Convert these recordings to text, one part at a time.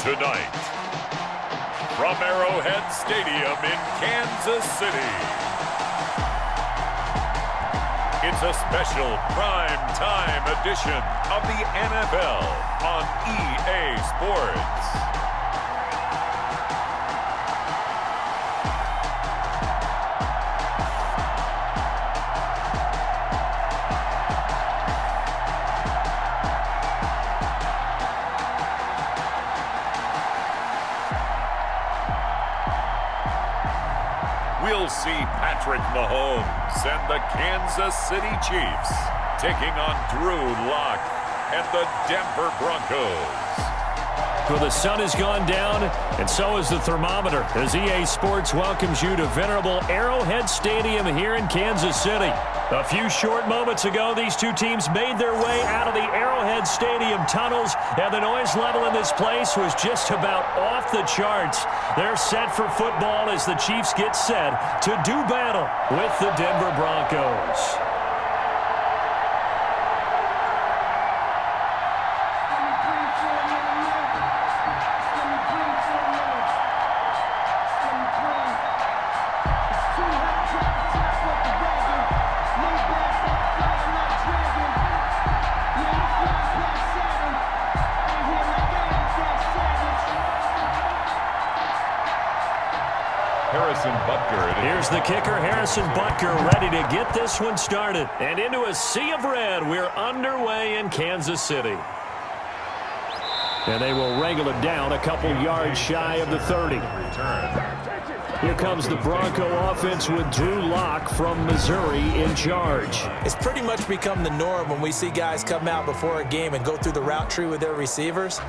Tonight, from Arrowhead Stadium in Kansas City, it's a special prime time edition of the NFL on EA Sports. We'll see Patrick Mahomes and the Kansas City Chiefs taking on Drew Lock and the Denver Broncos. Well, the sun has gone down, and so is the thermometer, as EA Sports welcomes you to venerable Arrowhead Stadium here in Kansas City. A few short moments ago, these two teams made their way out of the Arrowhead Stadium tunnels, and the noise level in this place was just about off the charts. They're set for football as the Chiefs get set to do battle with the Denver Broncos. Here's the kicker, Harrison Butker, ready to get this one started. And into a sea of red, we're underway in Kansas City. And they will wrangle it down a couple yards shy of the 30. Here comes the Bronco offense with Drew Lock from Missouri in charge. It's pretty much become the norm when we see guys come out before a game and go through the route tree with their receivers.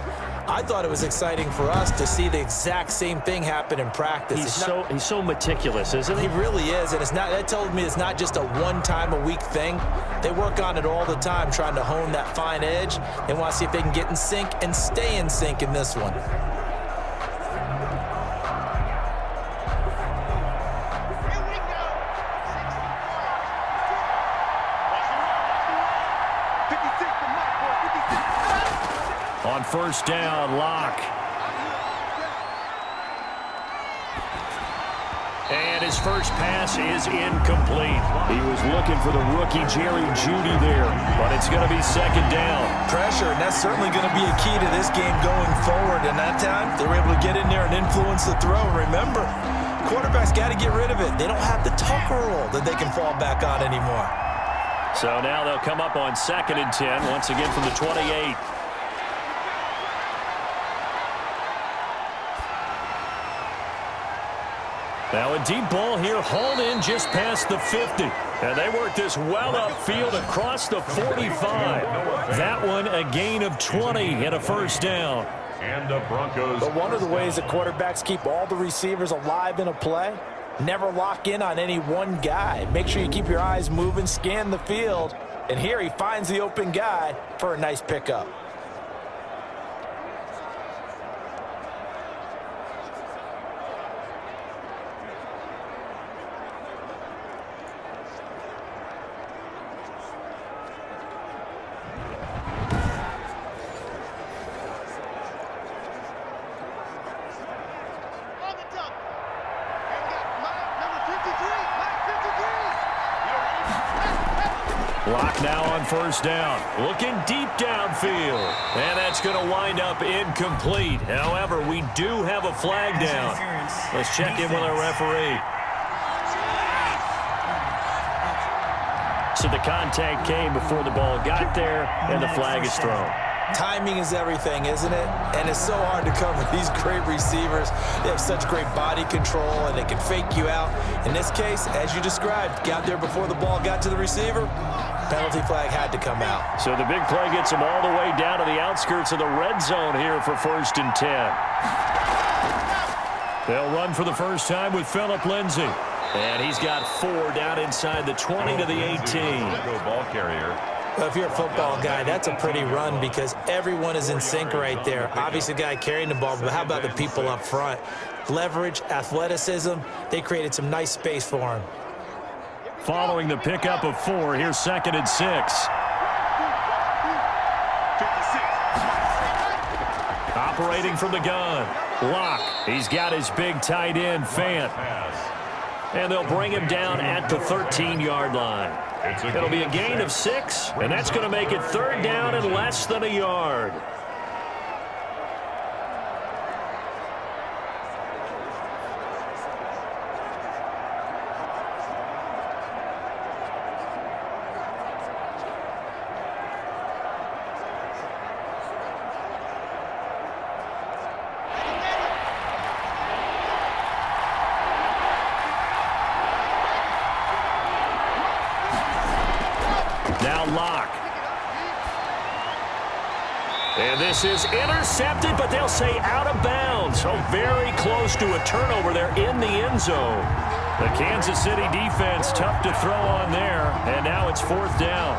I thought it was exciting for us to see the exact same thing happen in practice. He's so meticulous, isn't he? He really is, and that told me it's not just a one-time-a-week thing. They work on it all the time, trying to hone that fine edge. They want to see if they can get in sync and stay in sync in this one. On first down, Lock. And his first pass is incomplete. He was looking for the rookie Jerry Jeudy there, but it's going to be second down. Pressure, and that's certainly going to be a key to this game going forward. And that time, they were able to get in there and influence the throw. Remember, quarterbacks got to get rid of it. They don't have the Tucker rule that they can fall back on anymore. So now they'll come up on 2nd and 10, once again from the 28. Now a deep ball here, hauled in just past the 50. And they work this well upfield across the 45. That one a gain of 20 and a first down. And the Broncos. But one of the ways that quarterbacks keep all the receivers alive in a play, never lock in on any one guy. Make sure you keep your eyes moving, scan the field. And here he finds the open guy for a nice pickup. Lock now on first down. Looking deep downfield. And that's going to wind up incomplete. However, we do have a flag down. Let's check in with our referee. So the contact came before the ball got there, and the flag is thrown. Timing is everything, isn't it? And it's so hard to cover these great receivers. They have such great body control, and they can fake you out. In this case, as you described, got there before the ball got to the receiver. Penalty flag had to come out. So the big play gets them all the way down to the outskirts of the red zone here for 1st and 10. They'll run for the first time with Phillip Lindsay. And he's got 4 down inside the 20 to the 18. Ball carrier. Well, if you're a football guy, that's a pretty run because everyone is in sync right there. Obviously, the guy carrying the ball, but how about the people up front? Leverage, athleticism, they created some nice space for him. Following the pickup of 4, here's 2nd and 6. operating from the gun. Locke, he's got his big tight end, Fant. And they'll bring him down at the 13-yard line. It'll be a gain of 6, and that's going to make it 3rd down and less than a yard. Now Locke. And this is intercepted, but they'll say out of bounds. So very close to a turnover there in the end zone. The Kansas City defense tough to throw on there, and now it's 4th down.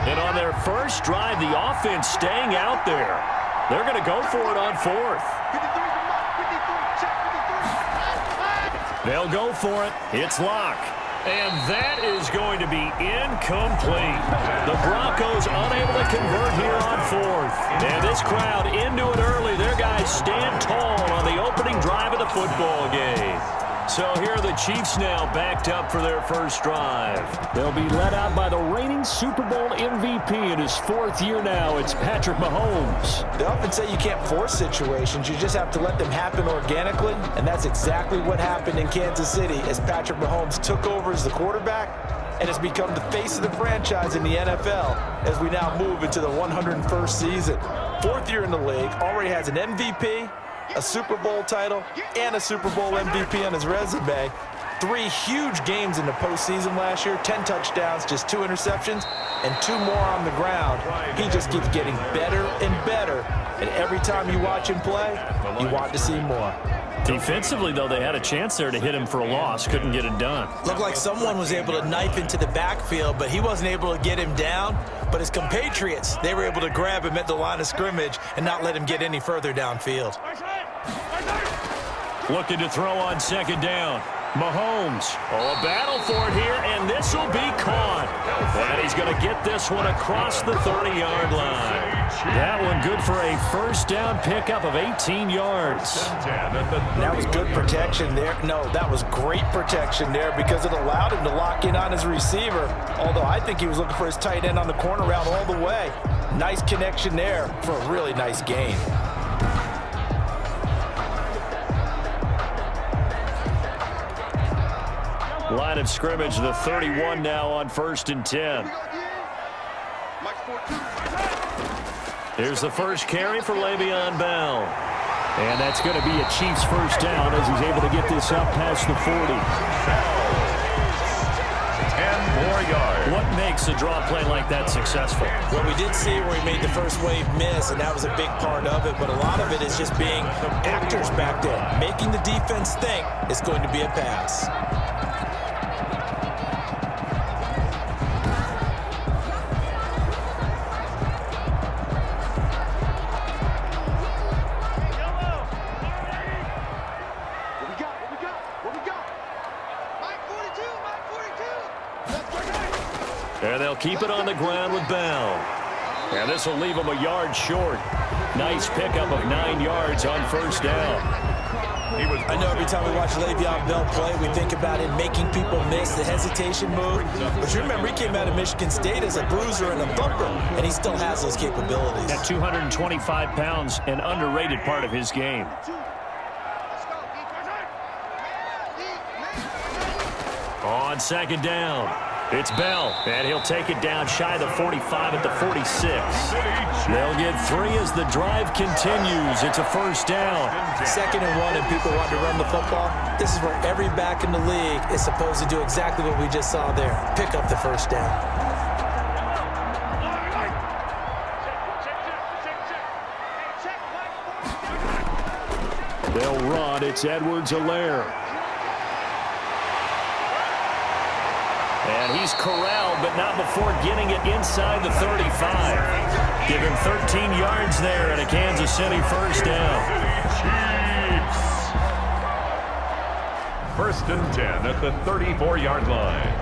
And on their first drive, the offense staying out there. They're going to go for it on 4th. They'll go for it. It's Locke. And that is going to be incomplete. The Broncos unable to convert here on 4th. And this crowd into it early. Their guys stand tall on the opening drive of the football game. So here are the Chiefs now backed up for their first drive. They'll be led out by the reigning Super Bowl MVP in his 4th year now. It's Patrick Mahomes. They often say you can't force situations. You just have to let them happen organically, and that's exactly what happened in Kansas City as Patrick Mahomes took over as the quarterback and has become the face of the franchise in the NFL as we now move into the 101st season. 4th year in the league, already has an MVP, a Super Bowl title, and a Super Bowl MVP on his resume. 3 huge games in the postseason last year, 10 touchdowns, just 2 interceptions, and 2 more on the ground. He just keeps getting better and better, and every time you watch him play, you want to see more. Defensively, though, they had a chance there to hit him for a loss. Couldn't get it done. Looked like someone was able to knife into the backfield, but he wasn't able to get him down. But his compatriots, they were able to grab him at the line of scrimmage and not let him get any further downfield. Looking to throw on 2nd down. Mahomes. Oh, a battle for it here, and this will be caught. And he's going to get this one across the 30-yard line. That one good for a first down pickup of 18 yards. That was good protection there. No, that was great protection there because it allowed him to lock in on his receiver. Although I think he was looking for his tight end on the corner route all the way. Nice connection there for a really nice gain. Line of scrimmage, the 31 now on 1st and 10. Here's the first carry for Le'Veon Bell. And that's going to be a Chiefs first down as he's able to get this up past the 40. 10 more yards. What makes a draw play like that successful? Well, we did see where he made the first wave miss, and that was a big part of it. But a lot of it is just being actors back there, making the defense think it's going to be a pass. And they'll keep it on the ground with Bell. And this will leave him a yard short. Nice pickup of 9 yards on first down. I know every time we watch Le'Veon Bell play, we think about him making people miss the hesitation move. But you remember, he came out of Michigan State as a bruiser and a thumper, and he still has those capabilities. At 225 pounds, an underrated part of his game. On 2nd down, it's Bell, and he'll take it down shy of the 45 at the 46. They'll get 3 as the drive continues. It's a first down. 2nd and 1, and people want to run the football. This is where every back in the league is supposed to do exactly what we just saw there. Pick up the first down. They'll run. It's Edwards-Helaire. And he's corralled, but not before getting it inside the 35. Give him 13 yards there and a Kansas City first down. Chiefs. 1st and 10 at the 34-yard line.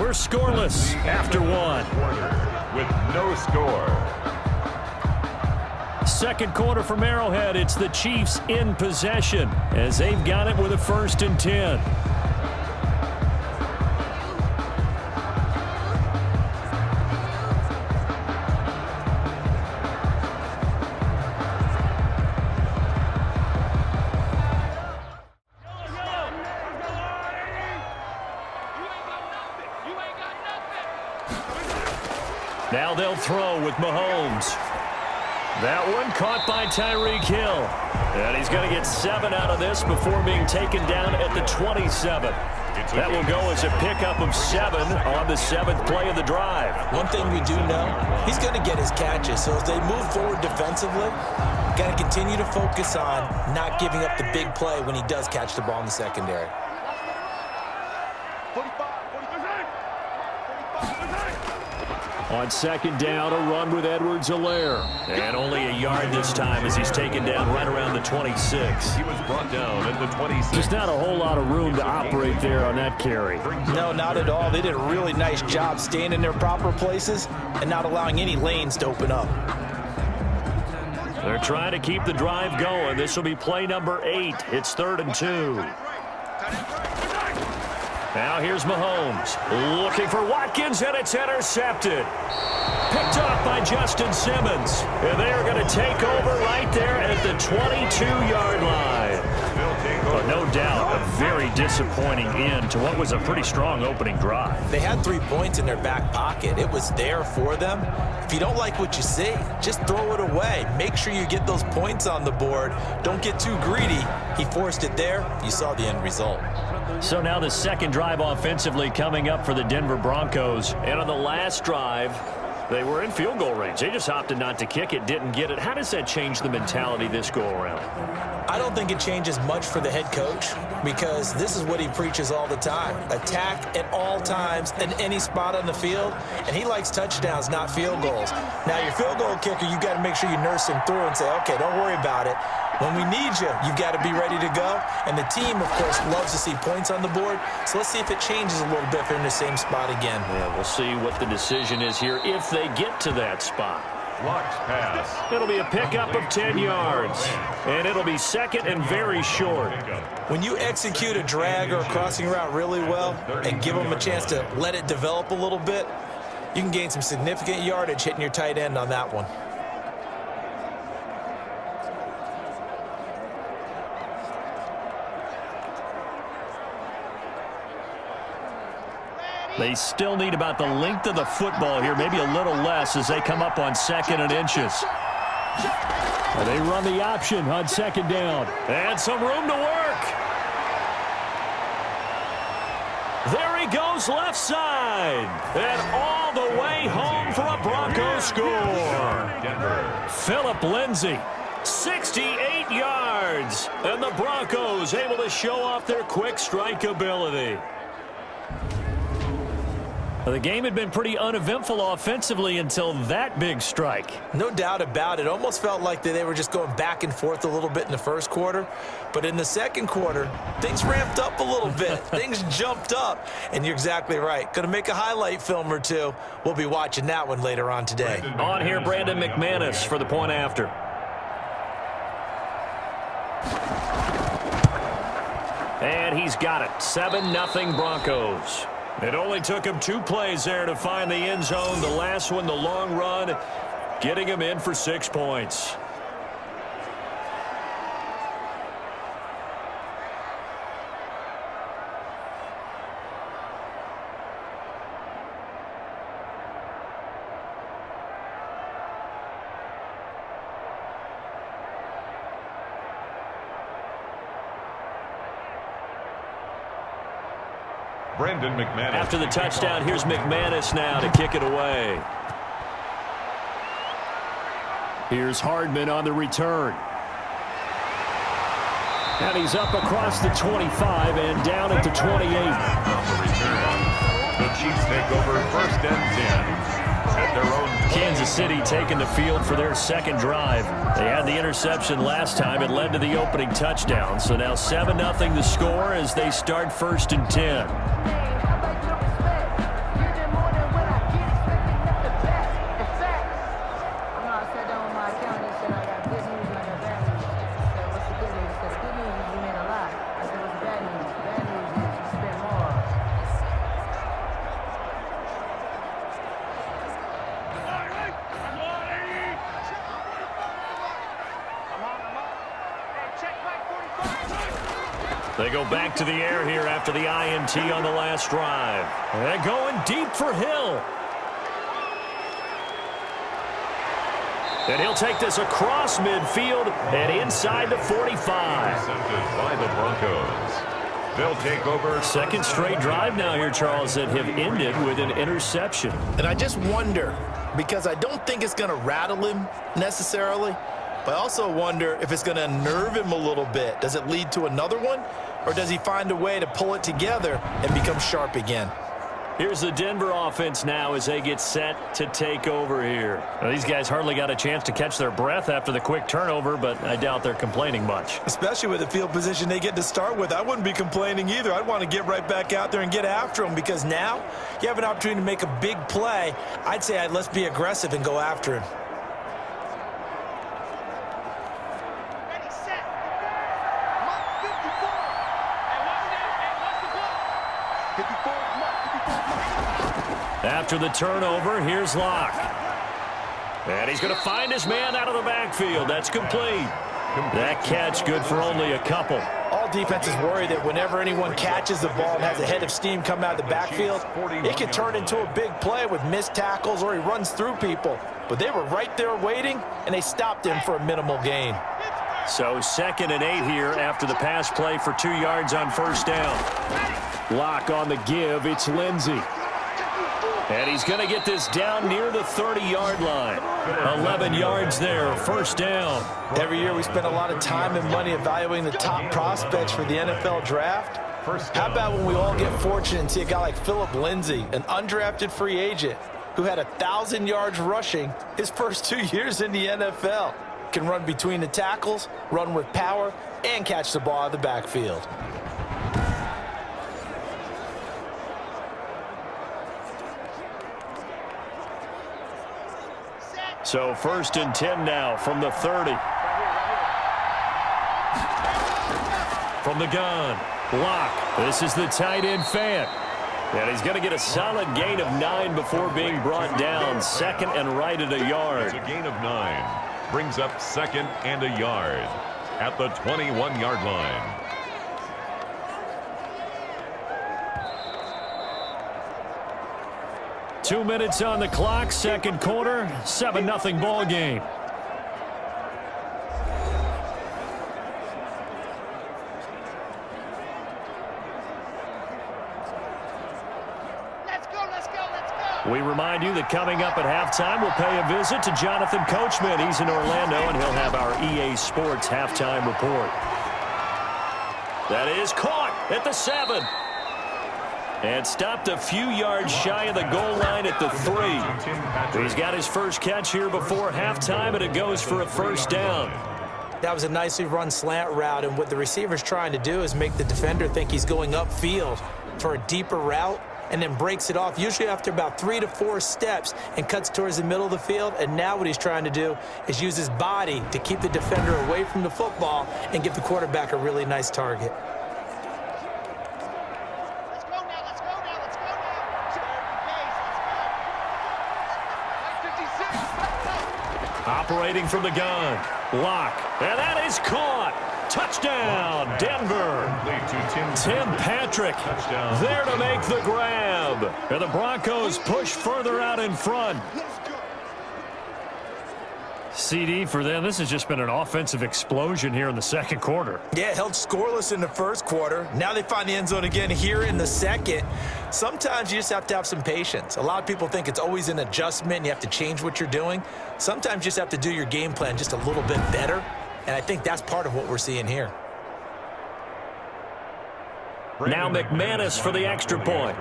We're scoreless after one. With no score. Second quarter from Arrowhead. It's the Chiefs in possession as they've got it with a 1st and 10. Now they'll throw with Mahomes. That one caught by Tyreek Hill. And he's going to get 7 out of this before being taken down at the 27. That will go as a pickup of 7 on the 7th play of the drive. One thing we do know, he's going to get his catches. So as they move forward defensively, got to continue to focus on not giving up the big play when he does catch the ball in the secondary. On 2nd down, a run with Edwards-Helaire. And only a yard this time as he's taken down right around the 26. He was brought down at the 26. Just not a whole lot of room to operate there on that carry. No, not at all. They did a really nice job staying in their proper places and not allowing any lanes to open up. They're trying to keep the drive going. This will be play number 8. It's 3rd and 2. Now here's Mahomes looking for Watkins, and it's intercepted. Picked off by Justin Simmons. And they are going to take over right there at the 22-yard line. But no doubt, a very disappointing end to what was a pretty strong opening drive. They had 3 points in their back pocket. It was there for them. If you don't like what you see, just throw it away. Make sure you get those points on the board. Don't get too greedy. He forced it there. You saw the end result. So now the second drive offensively coming up for the Denver Broncos. And on the last drive, they were in field goal range. They just opted not to kick it, didn't get it. How does that change the mentality this go-around? I don't think it changes much for the head coach because this is what he preaches all the time. Attack at all times in any spot on the field, and he likes touchdowns, not field goals. Now, your field goal kicker, you got to make sure you nurse him through and say, okay, don't worry about it. When we need you, you've got to be ready to go. And the team, of course, loves to see points on the board. So let's see if it changes a little bit if they're in the same spot again. Yeah, we'll see what the decision is here if they get to that spot. Blocked pass. It'll be a pickup of 10 yards. And it'll be 2nd and very short. When you execute a drag or a crossing route really well and give them a chance to let it develop a little bit, you can gain some significant yardage hitting your tight end on that one. They still need about the length of the football here, maybe a little less as they come up on 2nd and inches. And they run the option on 2nd down. And some room to work. There he goes left side. And all the way home for a Broncos score. Phillip Lindsay, 68 yards. And the Broncos able to show off their quick strike ability. The game had been pretty uneventful offensively until that big strike. No doubt about it. Almost felt like they were just going back and forth a little bit in the first quarter. But in the second quarter, things ramped up a little bit. Things jumped up. And you're exactly right. Going to make a highlight film or two. We'll be watching that one later on today. On here, Brandon McManus for the point after. And he's got it. 7-0 Broncos. It only took him 2 plays there to find the end zone. The last one, the long run, getting him in for 6 points. Brandon McManus. After the touchdown, here's McManus now to kick it away. Here's Hardman on the return. And he's up across the 25 and down at the 28. On the return, the Chiefs take over 1st and 10 at their own. Kansas City taking the field for their second drive. They had the interception last time. It led to the opening touchdown. So now 7-0 the score as they start 1st and 10. They go back to the air here after the INT on the last drive. They're going deep for Hill. And he'll take this across midfield and inside the 45. Intercepted by the Broncos. They'll take over. Second straight drive now here, Charles, that have ended with an interception. And I just wonder, because I don't think it's going to rattle him necessarily, but I also wonder if it's going to unnerve him a little bit. Does it lead to another one, or does he find a way to pull it together and become sharp again? Here's the Denver offense now as they get set to take over here. Now, these guys hardly got a chance to catch their breath after the quick turnover, but I doubt they're complaining much. Especially with the field position they get to start with. I wouldn't be complaining either. I'd want to get right back out there and get after them, because now you have an opportunity to make a big play. I'd say let's be aggressive and go after him. After the turnover, here's Locke. And he's going to find his man out of the backfield. That's complete. That catch good for only a couple. All defenses worry that whenever anyone catches the ball and has a head of steam come out of the backfield, it can turn into a big play with missed tackles or he runs through people. But they were right there waiting, and they stopped him for a minimal gain. So 2nd and 8 here after the pass play for 2 yards on first down. Locke on the give. It's Lindsey. And he's going to get this down near the 30-yard line. 11 yards there, first down. Every year we spend a lot of time and money evaluating the top prospects for the NFL draft. How about when we all get fortunate and see a guy like Philip Lindsay, an undrafted free agent who had 1,000 yards rushing his first 2 years in the NFL. Can run between the tackles, run with power, and catch the ball out of the backfield. So 1st and 10 now from the 30. From the gun, Locke. This is the tight end fan. And he's going to get a solid gain of 9 before being brought down. 2nd and right at a yard. It's a gain of 9. Brings up 2nd and a yard at the 21-yard line. Two minutes on the clock, second quarter, 7-0 ball game. Let's go. We remind you that coming up at halftime, we'll pay a visit to Jonathan Coachman. He's in Orlando, and he'll have our EA Sports halftime report. That is caught at the 7. And stopped a few yards shy of the goal line at the 3. He's got his first catch here before halftime, and it goes for a first down. That was a nicely run slant route, and what the receiver's trying to do is make the defender think he's going upfield for a deeper route, and then breaks it off, usually after about 3 to 4 steps, and cuts towards the middle of the field. And now what he's trying to do is use his body to keep the defender away from the football and give the quarterback a really nice target. Operating from the gun, Locke, and that is caught. Touchdown, Denver. Tim Patrick there to make the grab. And the Broncos push further out in front. CD for them. This has just been an offensive explosion here in the second quarter. Yeah, held scoreless in the first quarter. Now they find the end zone again here in the second. Sometimes you just have to have some patience. A lot of people think it's always an adjustment and you have to change what you're doing. Sometimes you just have to do your game plan just a little bit better, and I think that's part of what we're seeing here. Now McManus for the extra point.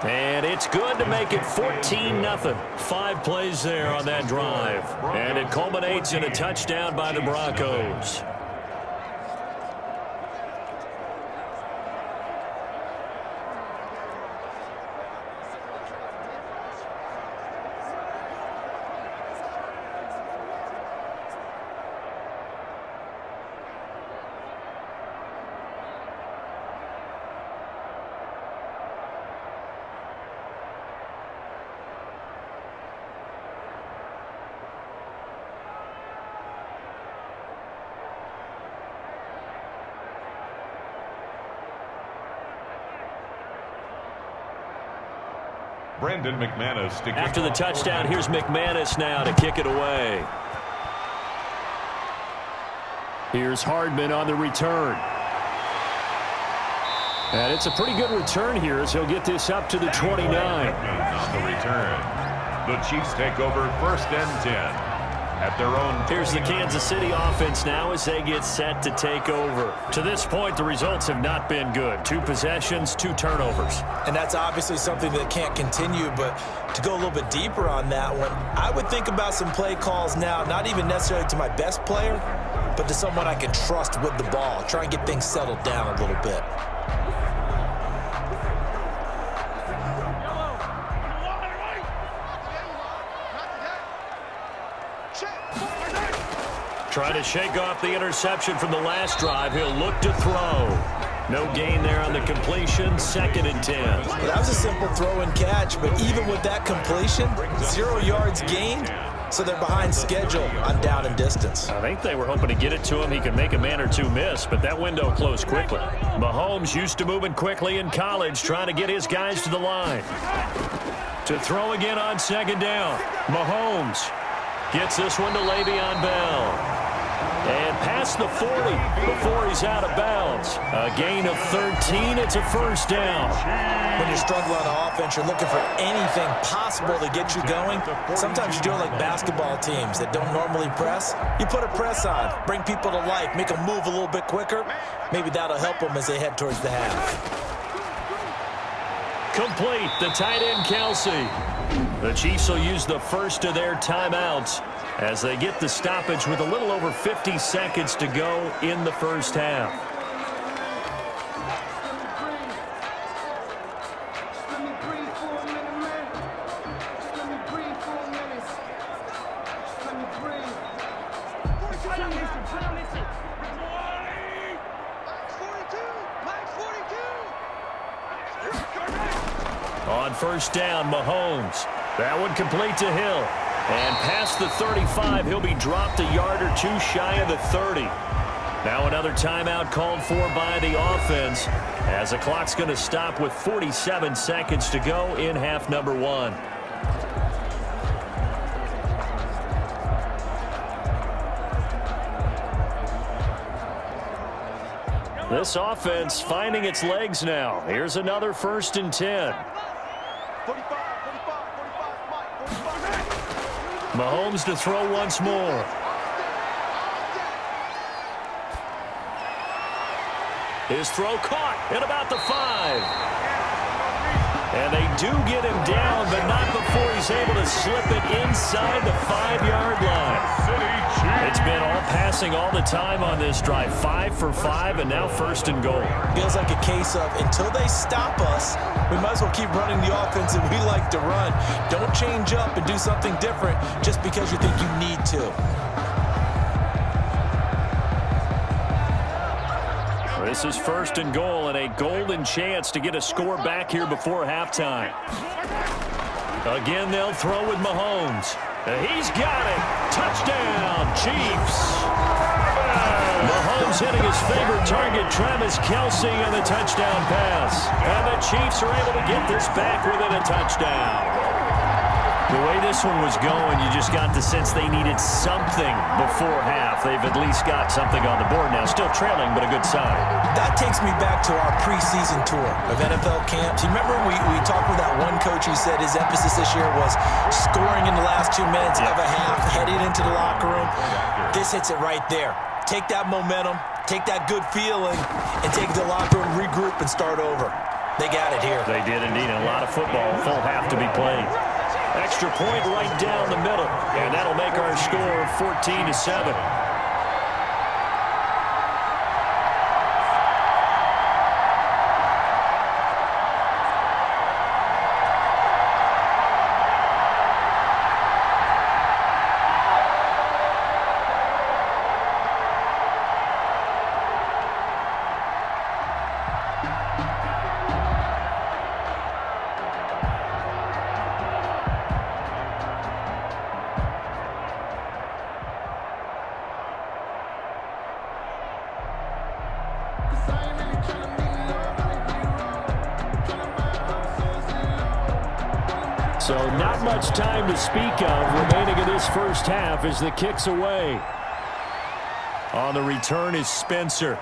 And it's good to make it 14-0. 5 plays there on that drive. And it culminates in a touchdown by the Broncos. Brandon McManus to kick After the off. touchdown, here's McManus now to kick it away. Here's Hardman on the return. And it's a pretty good return here as he'll get this up to the 29. On the return, the Chiefs take over 1st and 10 at their own. Here's the Kansas City offense now as they get set to take over. To this point, the results have not been good. 2 possessions, 2 turnovers. And that's obviously something that can't continue, but to go a little bit deeper on that one, I would think about some play calls now, not even necessarily to my best player, but to someone I can trust with the ball. Try and get things settled down a little bit. Trying to shake off the interception from the last drive. He'll look to throw. No gain there on the completion. 2nd and 10. Well, that was a simple throw and catch, but even with that completion, 0 yards gained, so they're behind schedule on down and distance. I think they were hoping to get it to him. He could make a man or 2 miss, but that window closed quickly. Mahomes used to moving quickly in college, trying to get his guys to the line. To throw again on 2nd down. Mahomes gets this one to Le'Veon Bell. And past the 40 before he's out of bounds. A gain of 13. It's a 1st down. When you're struggling on offense, you're looking for anything possible to get you going. Sometimes you do it like basketball teams that don't normally press. You put a press on, bring people to life, make them move a little bit quicker. Maybe that'll help them as they head towards the half. Complete. The tight end, Kelsey. The Chiefs will use the first of their timeouts as they get the stoppage with a little over 50 seconds to go in the first half. On 1st down, Mahomes. That one complete to Hill. And past the 35, he'll be dropped a yard or 2 shy of the 30. Now another timeout called for by the offense as the clock's going to stop with 47 seconds to go in half number 1. This offense finding its legs now. Here's another 1st and 10. Mahomes to throw once more. His throw caught at about the 5. And they do get him down, but not before he's able to slip it inside the 5-yard line. It's been all passing all the time on this drive. 5 for 5, and now 1st and goal. Feels like a case of until they stop us, we might as well keep running the offense that we like to run. Don't change up and do something different just because you think you need to. This is 1st and goal and a golden chance to get a score back here before halftime. Again, they'll throw with Mahomes. He's got it. Touchdown, Chiefs. Mahomes hitting his favorite target, Travis Kelce, on the touchdown pass. And the Chiefs are able to get this back within a touchdown. The way this one was going, you just got the sense they needed something before half. They've at least got something on the board now. Still trailing, but a good sign. That takes me back to our preseason tour of NFL camps. You remember we talked with that one coach who said his emphasis this year was scoring in the last 2 minutes of a half, heading into the locker room. This hits it right there. Take that momentum, take that good feeling, and take it to the locker room, regroup, and start over. They got it here. They did indeed. A lot of football, full half to be played. Extra point right down the middle, and that'll make our score 14-7. So not much time to speak of remaining in this first half as the kick's away. On the return is Spencer.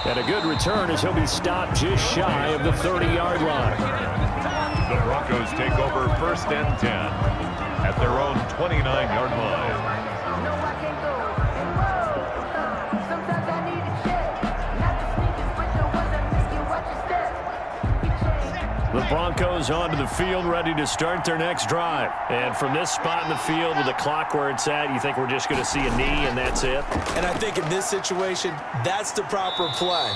And a good return as he'll be stopped just shy of the 30-yard line. The Broncos take over 1st and 10 at their own 29-yard line. The Broncos onto the field, ready to start their next drive. And from this spot in the field with the clock where it's at, you think we're just going to see a knee and that's it? And I think in this situation, that's the proper play.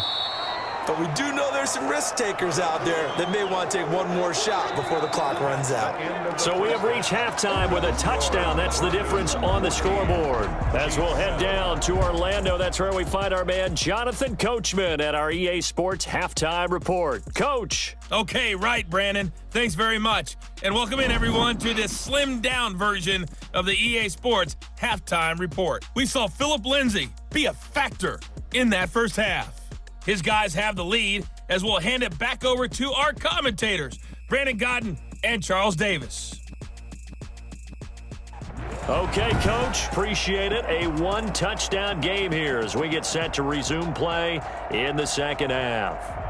But we do know there's some risk takers out there that may want to take one more shot before the clock runs out. So we have reached halftime with a touchdown. That's the difference on the scoreboard. As we'll head down to Orlando, that's where we find our man Jonathan Coachman at our EA Sports Halftime Report. Coach. Okay, right, Brandon. Thanks very much. And welcome in, everyone, to this slimmed-down version of the EA Sports Halftime Report. We saw Phillip Lindsay be a factor in that first half. His guys have the lead as we'll hand it back over to our commentators, Brandon Godden and Charles Davis. Okay, Coach. Appreciate it. A one-touchdown game here as we get set to resume play in the second half.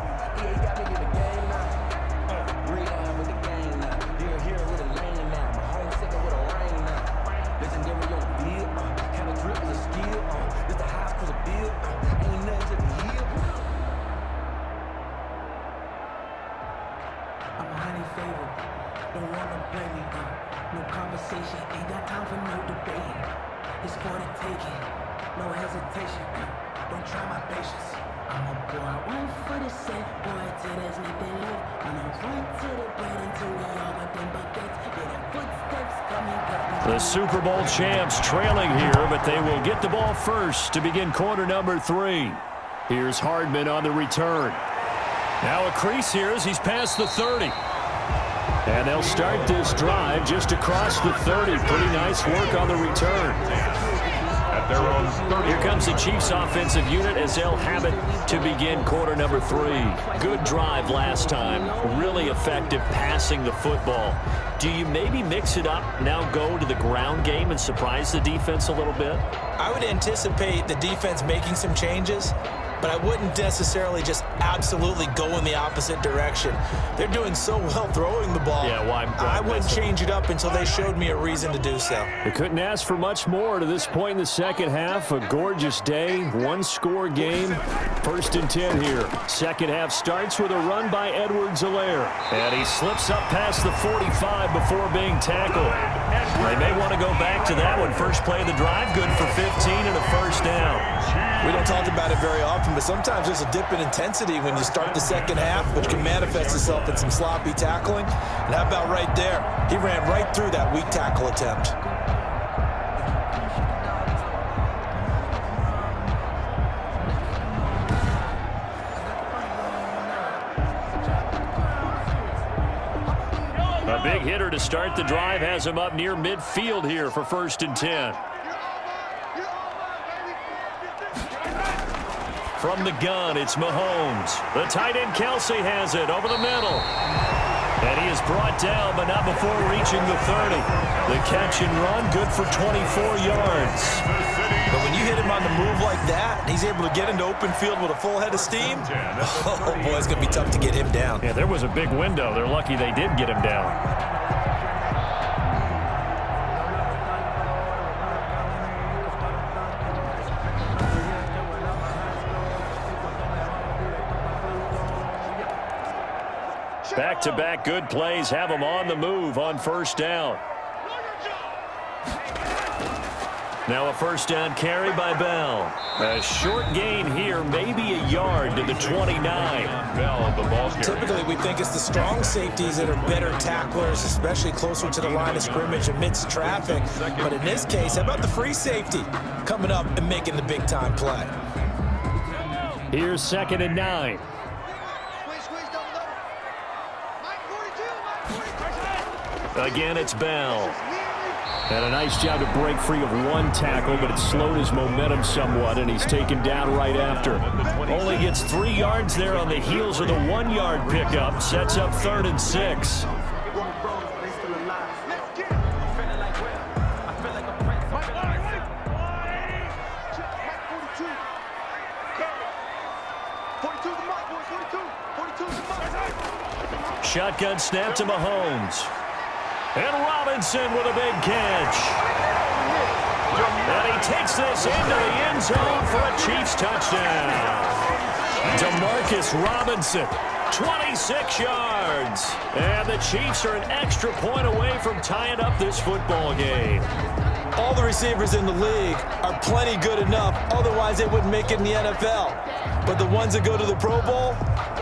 The Super Bowl champs trailing here, but they will get the ball first to begin quarter number 3. Here's Hardman on the return. Now a crease here as he's past the 30. And they'll start this drive just across the 30. Pretty nice work on the return. At their own 30. Here comes the Chiefs offensive unit as they'll have it to begin quarter number 3. Good drive last time. Really effective passing the football. Do you maybe mix it up, now go to the ground game and surprise the defense a little bit? I would anticipate the defense making some changes, but I wouldn't necessarily just absolutely go in the opposite direction. They're doing so well throwing the ball. Yeah, why I wouldn't change it up until they showed me a reason to do so. They couldn't ask for much more to this point in the second half. A gorgeous day, one-score game. 1st and 10 here. Second half starts with a run by Edwards-Helaire. And he slips up past the 45 before being tackled. They may want to go back to that one. First play of the drive, good for 15 and a first down. We don't talk about it very often, but sometimes there's a dip in intensity when you start the second half, which can manifest itself in some sloppy tackling. And how about right there? He ran right through that weak tackle attempt. A big hitter to start the drive has him up near midfield here for 1st and 10. From the gun, it's Mahomes. The tight end, Kelsey, has it over the middle. And he is brought down, but not before reaching the 30. The catch and run, good for 24 yards. But when you hit him on the move like that, and he's able to get into open field with a full head of steam, oh boy, it's going to be tough to get him down. Yeah, there was a big window. They're lucky they did get him down. Back-to-back good plays have them on the move on 1st down. Now a 1st down carry by Bell. A short gain here, maybe a yard to the 29. Bell, the ball carrier. Typically, we think it's the strong safeties that are better tacklers, especially closer to the line of scrimmage amidst traffic. But in this case, how about the free safety coming up and making the big-time play? Here's 2nd and 9. Again, it's Bell. And a nice job to break free of one tackle, but it slowed his momentum somewhat, and he's taken down right after. Only gets 3 yards there on the heels of the 1-yard pickup. Sets up 3rd and 6. shotgun snap to Mahomes. And Robinson with a big catch. And he takes this into the end zone for a Chiefs touchdown. Demarcus Robinson, 26 yards. And the Chiefs are an extra point away from tying up this football game. All the receivers in the league are plenty good enough, otherwise they wouldn't make it in the NFL. But the ones that go to the Pro Bowl,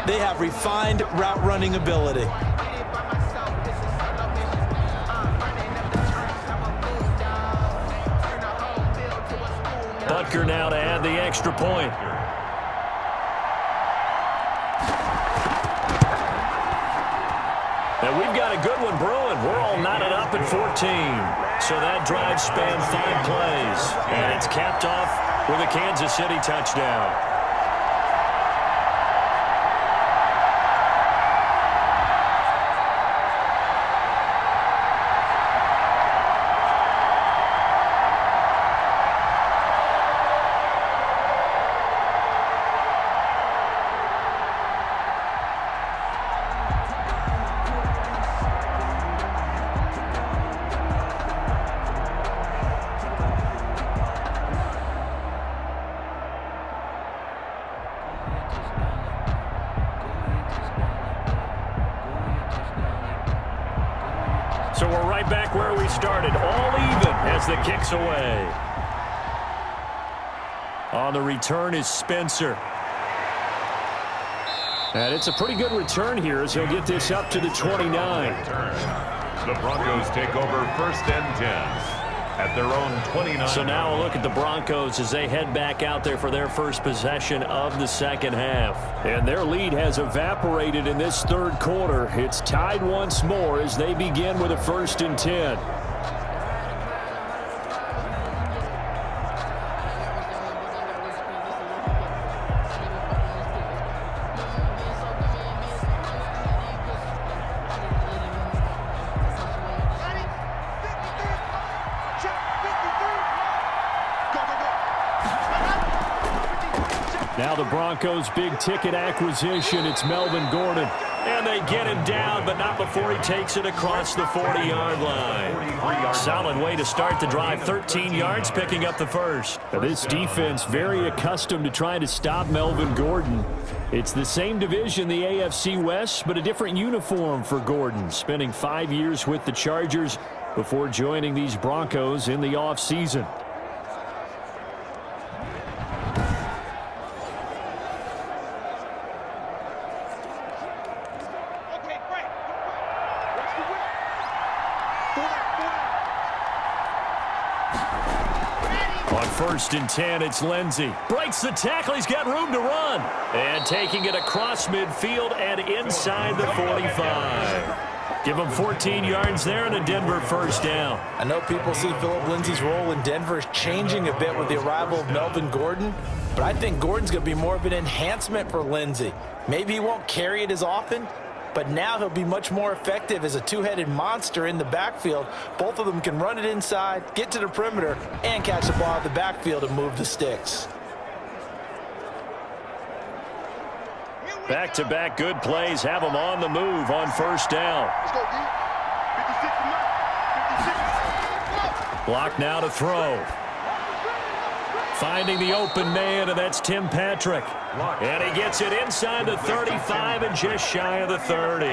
they have refined route running ability. Butker now to add the extra point. And we've got a good one brewing. We're all knotted up at 14. So that drive spanned 5 plays. And it's capped off with a Kansas City touchdown. So we're right back where we started, all even as the kick's away. On the return is Spencer. And it's a pretty good return here as he'll get this up to the 29. The Broncos take over 1st and 10 at their own 29. So now a look at the Broncos as they head back out there for their first possession of the second half. And their lead has evaporated in this third quarter. It's tied once more as they begin with a 1st and 10. Now the Broncos' big-ticket acquisition, it's Melvin Gordon. And they get him down, but not before he takes it across the 40-yard line. Solid way to start the drive, 13 yards, picking up the first. Now this defense very accustomed to trying to stop Melvin Gordon. It's the same division, the AFC West, but a different uniform for Gordon, spending 5 years with the Chargers before joining these Broncos in the offseason. On 1st and 10, it's Lindsey. Breaks the tackle. He's got room to run. And taking it across midfield and inside the 45. Give him 14 yards there and a Denver 1st down. I know people see Philip Lindsay's role in Denver is changing a bit with the arrival of Melvin Gordon, but I think Gordon's going to be more of an enhancement for Lindsay. Maybe he won't carry it as often, but now he'll be much more effective as a two-headed monster in the backfield. Both of them can run it inside, get to the perimeter, and catch the ball at the backfield and move the sticks. Back-to-back good plays have them on the move on 1st down. Block now to throw. Finding the open man, and that's Tim Patrick. And he gets it inside the 35 and just shy of the 30.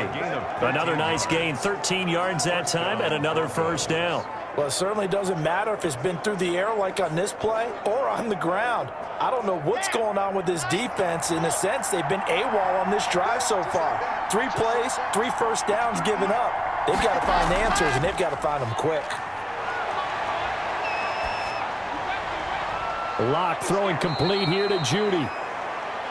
Another nice gain, 13 yards that time, and another 1st down. Well, it certainly doesn't matter if it's been through the air like on this play or on the ground. I don't know what's going on with this defense. In a sense, they've been AWOL on this drive so far. 3 plays, 3 1st downs given up. They've got to find answers, and they've got to find them quick. Locke throwing complete here to Judy.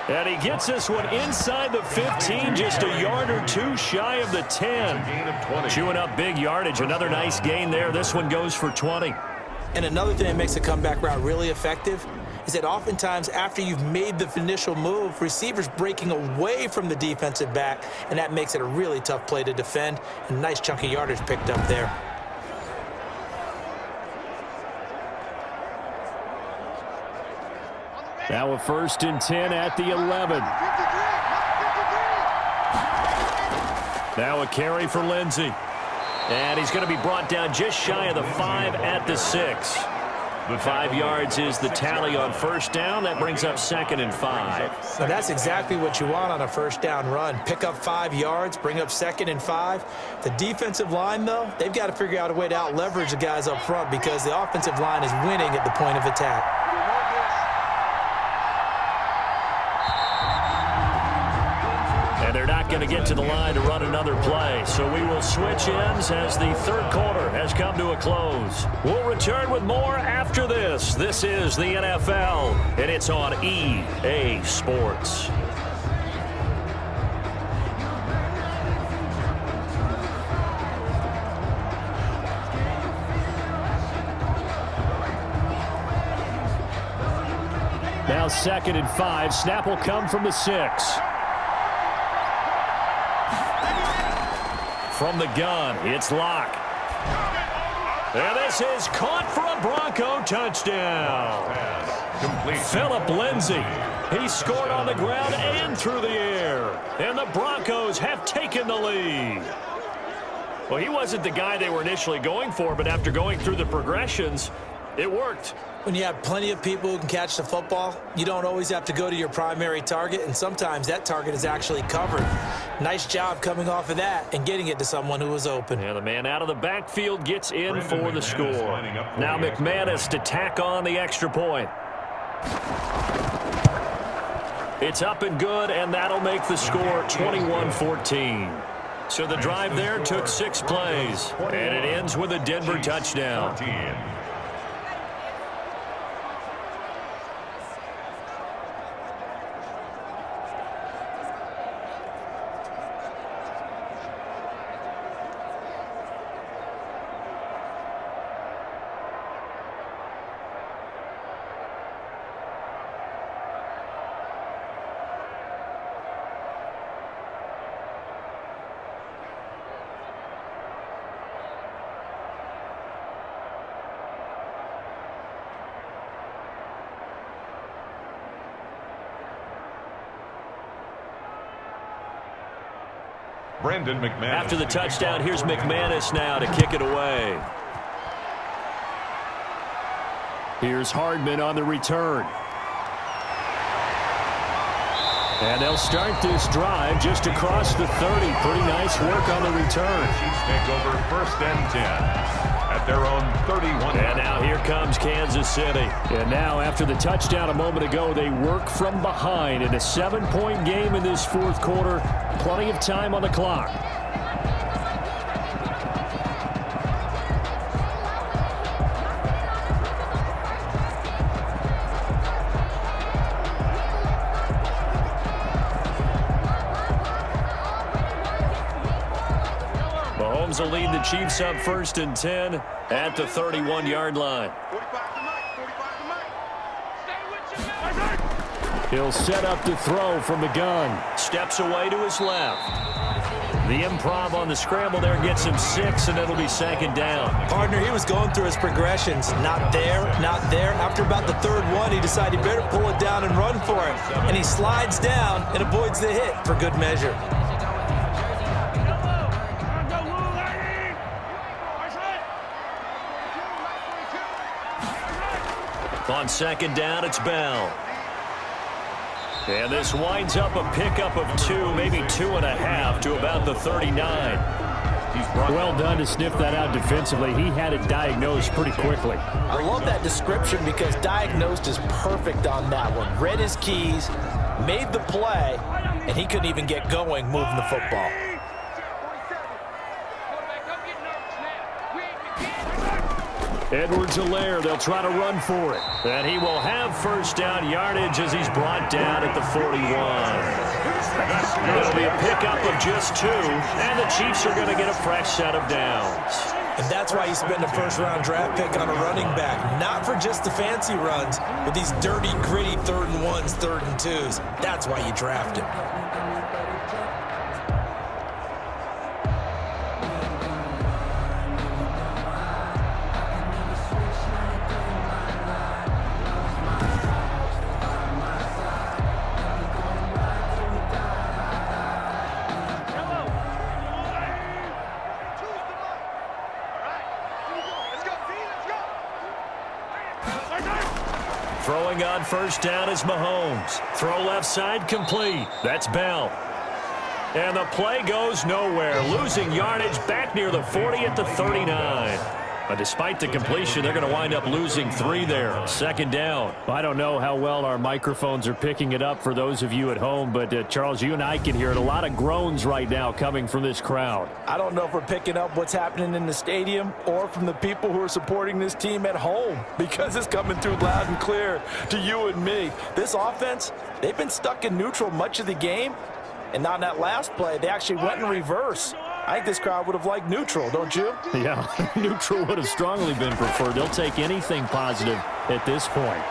And he gets this one inside the 15, just a yard or two shy of the 10. Chewing up big yardage. Another nice gain there. This one goes for 20. And another thing that makes a comeback route really effective is that oftentimes after you've made the initial move, receivers breaking away from the defensive back, and that makes it a really tough play to defend. And a nice chunk of yardage picked up there. Now a 1st and 10 at the 11. Now a carry for Lindsey. And he's going to be brought down just shy of the 5 at the 6. 5 yards is the tally on first down. That brings up 2nd and 5. So that's exactly what you want on a first down run. Pick up 5 yards, bring up 2nd and 5. The defensive line, though, they've got to figure out a way to out-leverage the guys up front because the offensive line is winning at the point of attack. And they're not going to get to the line to run another play. So we will switch ends as the third quarter has come to a close. We'll return with more after this. This is the NFL, and it's on EA Sports. Now 2nd and 5. Snap will come from the 6. From the gun, it's Locke. And this is caught for a Bronco touchdown. Philip Lindsay. He scored on the ground and through the air. And the Broncos have taken the lead. Well, he wasn't the guy they were initially going for, but after going through the progressions, it worked. When you have plenty of people who can catch the football, you don't always have to go to your primary target, and sometimes that target is actually covered. Nice job coming off of that and getting it to someone who was open. And the man out of the backfield gets in for the score. Now McManus to tack on the extra point. It's up and good, and that'll make the score 21-14. So the drive there took 6 plays, and it ends with a Denver touchdown. After the touchdown, here's McManus now to kick it away. Here's Hardman on the return. And they'll start this drive just across the 30. Pretty nice work on the return. Chiefs take over 1st and 10 at their own 31. And now here comes Kansas City. And now after the touchdown a moment ago, they work from behind in a 7-point game in this 4th quarter. Plenty of time on the clock. Mahomes will lead the Chiefs up 1st and 10 at the 31-yard line. He'll set up to throw from the gun. Steps away to his left. The improv on the scramble there gets him 6, and it'll be 2nd down. Partner, he was going through his progressions. Not there, not there. After about the 3rd one, he decided he better pull it down and run for it. And he slides down and avoids the hit for good measure. On 2nd down, it's Bell. And this winds up a pickup of 2, maybe 2.5 to about the 39. Well done to sniff that out defensively. He had it diagnosed pretty quickly. I love that description because diagnosed is perfect on that one. Read his keys, made the play, and he couldn't even get going moving the football. Edwards-Helaire, they'll try to run for it. And he will have 1st down yardage as he's brought down at the 41. It'll be a pickup of just 2, and the Chiefs are going to get a fresh set of downs. And that's why you spend a 1st-round draft pick on a running back. Not for just the fancy runs, but these dirty, gritty 3rd and 1s, 3rd and 2s. That's why you draft him. Throwing on first down is Mahomes. Throw left side complete. That's Bell. And the play goes nowhere. Losing yardage back near the 40 at the 39. But despite the completion, they're going to wind up losing 3 there. Second down. I don't know how well our microphones are picking it up for those of you at home, but Charles, you and I can hear it. A lot of groans right now coming from this crowd. I don't know if we're picking up what's happening in the stadium or from the people who are supporting this team at home, because it's coming through loud and clear to you and me. This offense, they've been stuck in neutral much of the game, and on that last play, they actually went in reverse. I think this crowd would have liked neutral, don't you? Yeah, neutral would have strongly been preferred. They'll take anything positive at this point.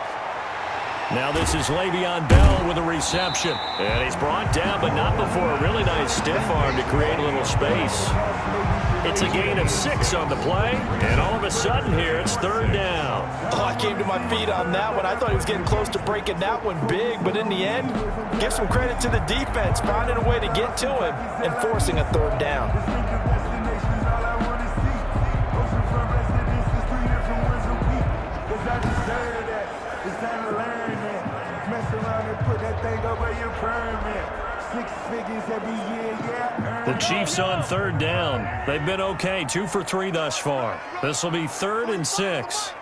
Now this is Le'Veon Bell with a reception. And he's brought down, but not before a really nice stiff arm to create a little space. It's a gain of 6 on the play, and all of a sudden here, it's third down. Oh, I came to my feet on that one. I thought he was getting close to breaking that one big, but in the end, give some credit to the defense, finding a way to get to him and forcing a third down. The Chiefs on third down. They've been okay, 2 for 3 thus far. This will be 3rd and 6.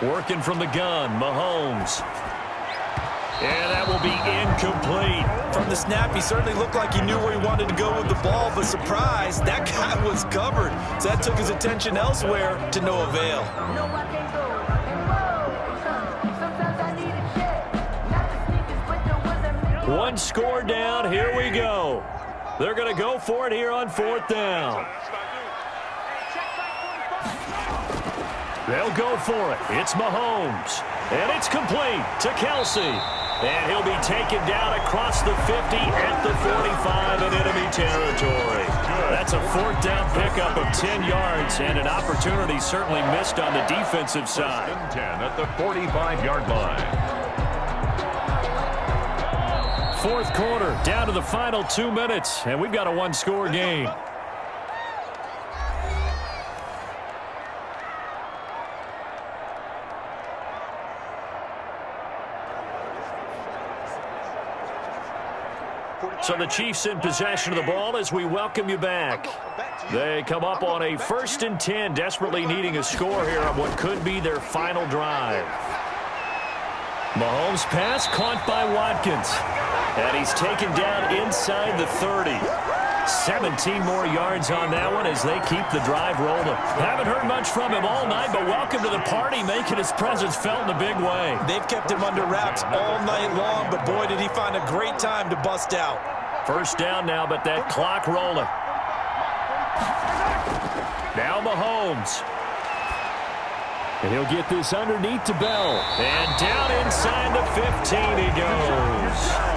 Working from the gun, Mahomes. And that will be incomplete. From the snap, he certainly looked like he knew where he wanted to go with the ball, but surprise, that guy was covered. So that took his attention elsewhere to no avail. One score down. Here we go. They're going to go for it here on 4th down. They'll go for it. It's Mahomes. And it's complete to Kelsey. And he'll be taken down across the 50 at the 45 in enemy territory. That's a 4th down pickup of 10 yards and an opportunity certainly missed on the defensive side. 10 at the 45-yard line. 4th quarter, down to the final 2 minutes, and we've got a 1-score game. So the Chiefs in possession of the ball as we welcome you back. They come up on a 1st and 10, desperately needing a score here on what could be their final drive. Mahomes' pass caught by Watkins. And he's taken down inside the 30. 17 more yards on that one as they keep the drive rolling. Haven't heard much from him all night, but welcome to the party, making his presence felt in a big way. They've kept him under wraps all night long, but boy, did he find a great time to bust out. 1st down now, but that clock rolling. Now Mahomes. And he'll get this underneath to Bell. And down inside the 15 he goes.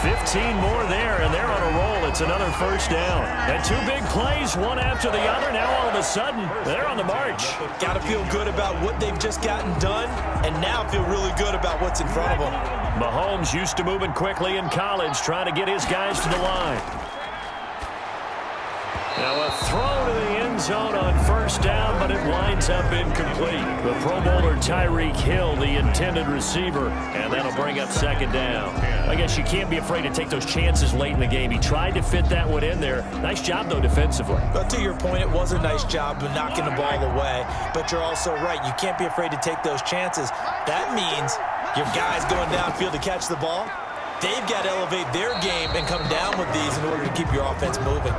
15 more there, and they're on a roll. It's another 1st down. And 2 big plays, one after the other. Now all of a sudden, they're on the march. Got to feel good about what they've just gotten done, and now feel really good about what's in front of them. Mahomes used to moving quickly in college, trying to get his guys to the line. Now a throw to the end zone on 1st down, but it winds up incomplete. The Pro Bowler Tyreek Hill, the intended receiver, and that'll bring up 2nd down. I guess you can't be afraid to take those chances late in the game. He tried to fit that one in there. Nice job, though, defensively. But to your point, it was a nice job of knocking the ball away. But you're also right. You can't be afraid to take those chances. That means your guys going downfield to catch the ball, they've got to elevate their game and come down with these in order to keep your offense moving.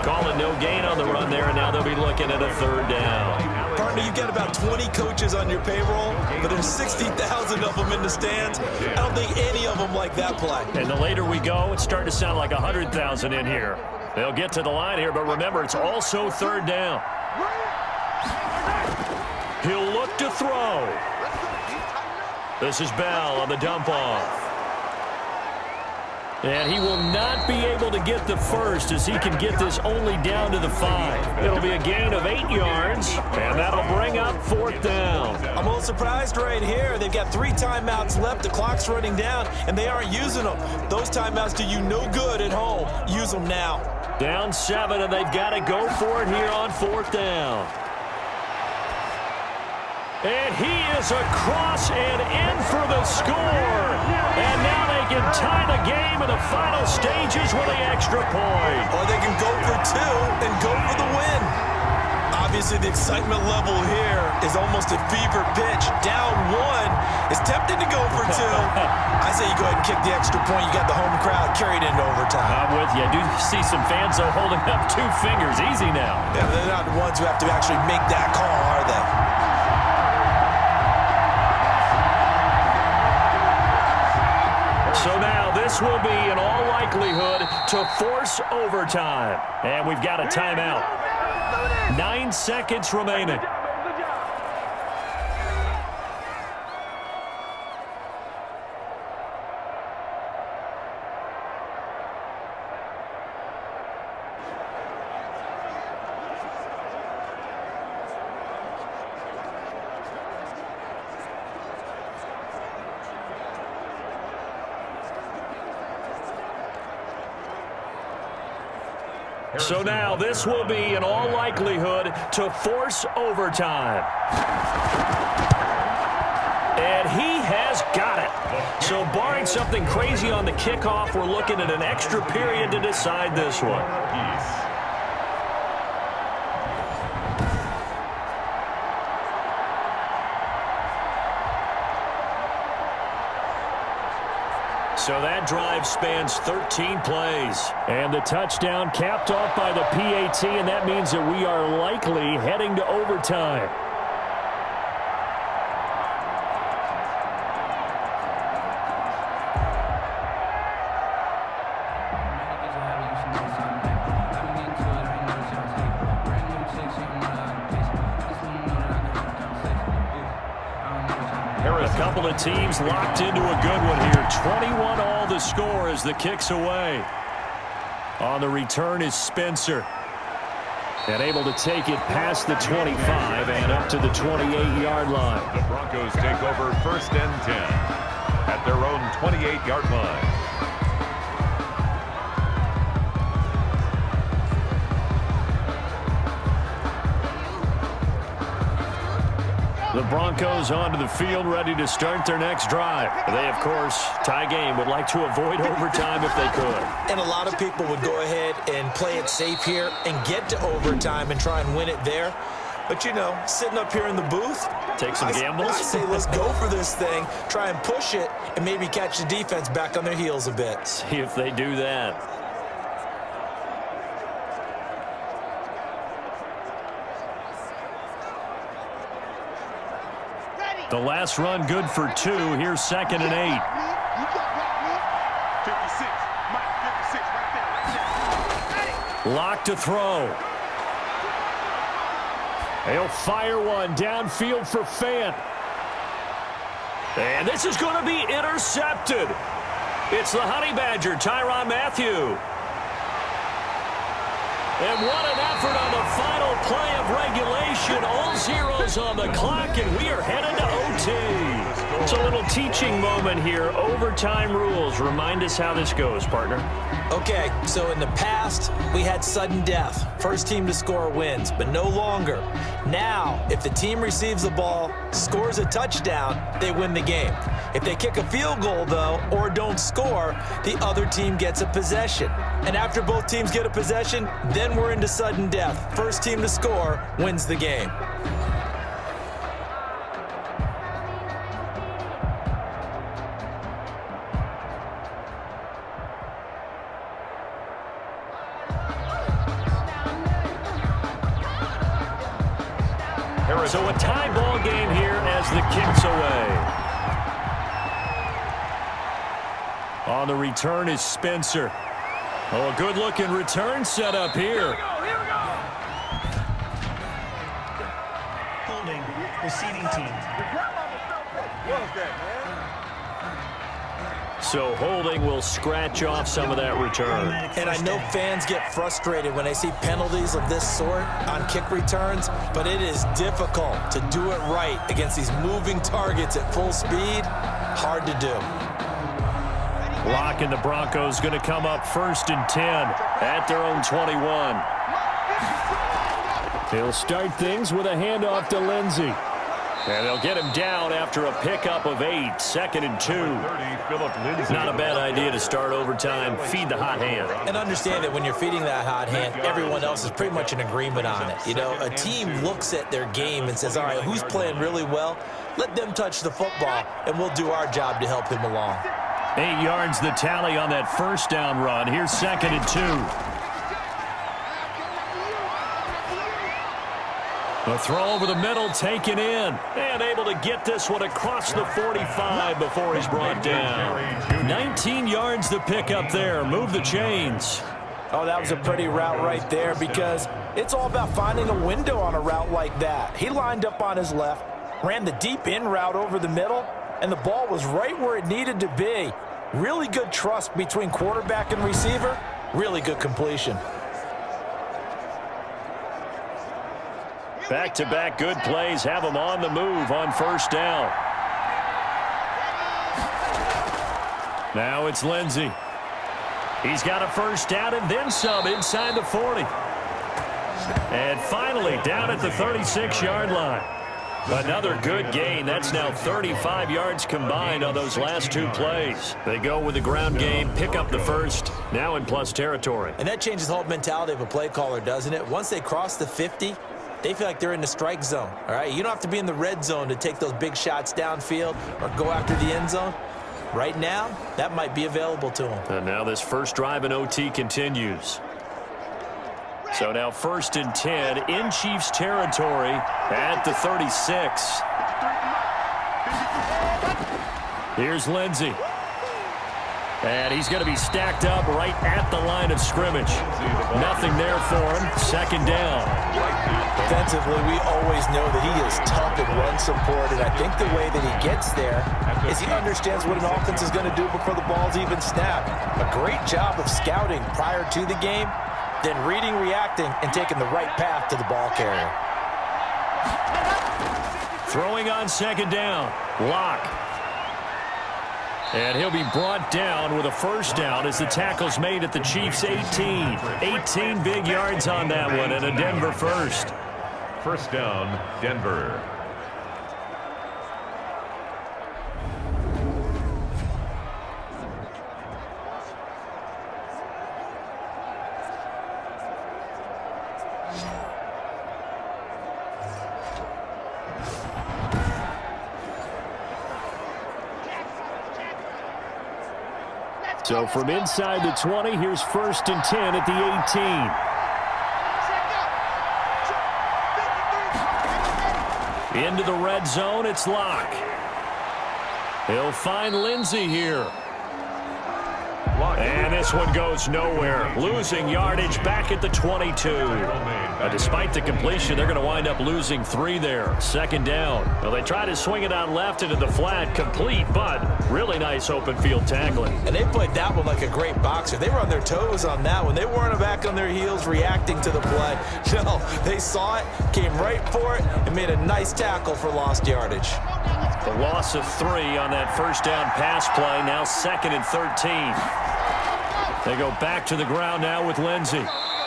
Calling no gain on the run there, and now they'll be looking at a 3rd down. Partner, you've got about 20 coaches on your payroll, but there's 60,000 of them in the stands. I don't think any of them like that play. And the later we go, it's starting to sound like 100,000 in here. They'll get to the line here, but remember, it's also 3rd down. He'll look to throw. This is Bell on the dump-off. And he will not be able to get the first as he can get this only down to the 5. It'll be a gain of 8 yards, and that'll bring up 4th down. I'm a little surprised right here. They've got 3 timeouts left. The clock's running down, and they aren't using them. Those timeouts do you no good at home. Use them now. Down 7, and they've got to go for it here on 4th down. And he is across and in for the score. And now they can tie the game in the final stages with the extra point. Or they can go for two and go for the win. Obviously, the excitement level here is almost a fever pitch. Down one. It's tempting to go for two. I say you go ahead and kick the extra point. You got the home crowd carried into overtime. I'm with you. I do see some fans, though, holding up 2 fingers. Easy now. Yeah, they're not the ones who have to actually make that call, are they? So now this will be, in all likelihood, to force overtime. And we've got a timeout. 9 seconds remaining. So now this will be, in all likelihood, to force overtime. And he has got it. So barring something crazy on the kickoff, we're looking at an extra period to decide this one. So that drive spans 13 plays. And the touchdown capped off by the PAT, and that means that we are likely heading to overtime. A couple of teams locked into a good one here. 21 all the score as the kick's away. On the return is Spencer. And able to take it past the 25 and up to the 28-yard line. The Broncos take over 1st and 10 at their own 28-yard line. The Broncos onto the field, ready to start their next drive. They, of course, tie game, would like to avoid overtime if they could. And a lot of people would go ahead and play it safe here and get to overtime and try and win it there. But, you know, sitting up here in the booth, take some gambles. I say let's go for this thing, try and push it, and maybe catch the defense back on their heels a bit. See if they do that. The last run good for 2. Here's 2nd and 8. 56. Mike, 56 right there. Lock to throw. He'll fire one downfield for Fant. And this is going to be intercepted. It's the Honey Badger, Tyrann Mathieu. And what an effort on the final play of regulation. All zeros on the clock, and we are headed to OT. It's a little teaching moment here. Overtime rules. Remind us how this goes, partner. Okay, so in the past, we had sudden death. First team to score wins, but no longer. Now, if the team receives the ball, scores a touchdown, they win the game. If they kick a field goal, though, or don't score, the other team gets a possession. And after both teams get a possession, then we're into sudden death. First team to score wins the game. So a tie ball game here as the kick's away. On the return is Spencer. Oh, a good-looking return set up here. Holding, receiving team. So holding will scratch off some of that return. And I know fans get frustrated when they see penalties of this sort on kick returns, but it is difficult to do it right against these moving targets at full speed. Hard to do. Lock and the Broncos going to come up 1st and 10 at their own 21. They'll start things with a handoff to Lindsey. And they'll get him down after a pickup of 8, 2nd and 2. Not a bad idea to start overtime. Feed the hot hand. And understand that when you're feeding that hot hand, everyone else is pretty much in agreement on it. You know, a team looks at their game and says, all right, who's playing really well? Let them touch the football, and we'll do our job to help him along. 8 yards the tally on that first down run. Here's 2nd and 2. A throw over the middle, taken in, and able to get this one across the 45 before he's brought down. 19 yards the pick up there. Move the chains. Oh, that was a pretty route right there because it's all about finding a window on a route like that. He lined up on his left, ran the deep in route over the middle, and the ball was right where it needed to be. Really good trust between quarterback and receiver. Really good completion. Back-to-back good plays have him on the move on first down. Now it's Lindsey. He's got a first down and then some inside the 40. And finally down at the 36-yard line. Another good gain. That's now 35 yards combined on those last 2 plays. They go with the ground game, pick up the first, now in plus territory. And that changes the whole mentality of a play caller, doesn't it? Once they cross the 50, they feel like they're in the strike zone, all right? You don't have to be in the red zone to take those big shots downfield or go after the end zone. Right now, that might be available to them. And now this first drive in OT continues. So now 1st and 10 in Chiefs territory at the 36. Here's Lindsey. And he's going to be stacked up right at the line of scrimmage. Nothing there for him. 2nd down. Defensively, we always know that he is tough in run support, and I think the way that he gets there is he understands what an offense is going to do before the ball's even snapped. A great job of scouting prior to the game, then reading, reacting, and taking the right path to the ball carrier. Throwing on 2nd down. Lock. And he'll be brought down with a first down as the tackle's made at the Chiefs' 18. 18 big yards on that one and a Denver first. First down, Denver. So from inside the 20, here's 1st and 10 at the 18. Into the red zone, it's Lock. He'll find Lindsey here. And this one goes nowhere. Losing yardage back at the 22. Despite the completion, they're going to wind up losing 3 there. 2nd down. Well, they try to swing it out left into the flat, complete, but really nice open field tackling. And they played that one like a great boxer. They were on their toes on that one. They weren't back on their heels reacting to the play. No, they saw it, came right for it, and made a nice tackle for lost yardage. The loss of 3 on that first down pass play, now 2nd and 13. They go back to the ground now with Lindsey.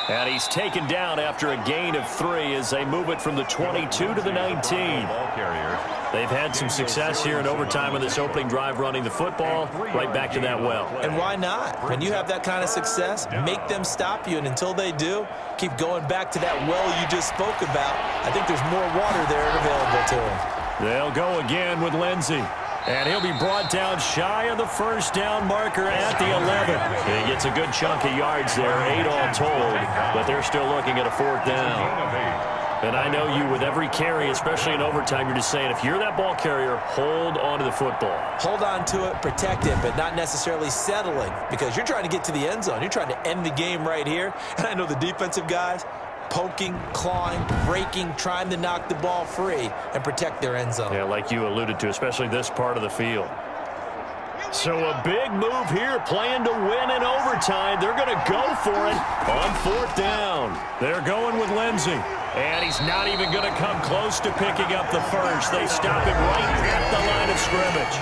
And he's taken down after a gain of 3 as they move it from the 22 to the 19. They've had some success here in overtime on this opening drive running the football. Right back to that well. And why not? When you have that kind of success, make them stop you. And until they do, keep going back to that well you just spoke about. I think there's more water there available to them. They'll go again with Lindsey. And he'll be brought down shy of the first down marker at the 11. He gets a good chunk of yards there, 8 all told, but they're still looking at a 4th down. And I know you, with every carry, especially in overtime, you're just saying, if you're that ball carrier, hold on to the football. Hold on to it, protect it, but not necessarily settling, because you're trying to get to the end zone. You're trying to end the game right here. And I know the defensive guys, poking, clawing, breaking, trying to knock the ball free and protect their end zone. Yeah, like you alluded to, especially this part of the field. So a big move here, playing to win in overtime. They're going to go for it on 4th down. They're going with Lindsey. And he's not even going to come close to picking up the first. They stop him right at the line of scrimmage.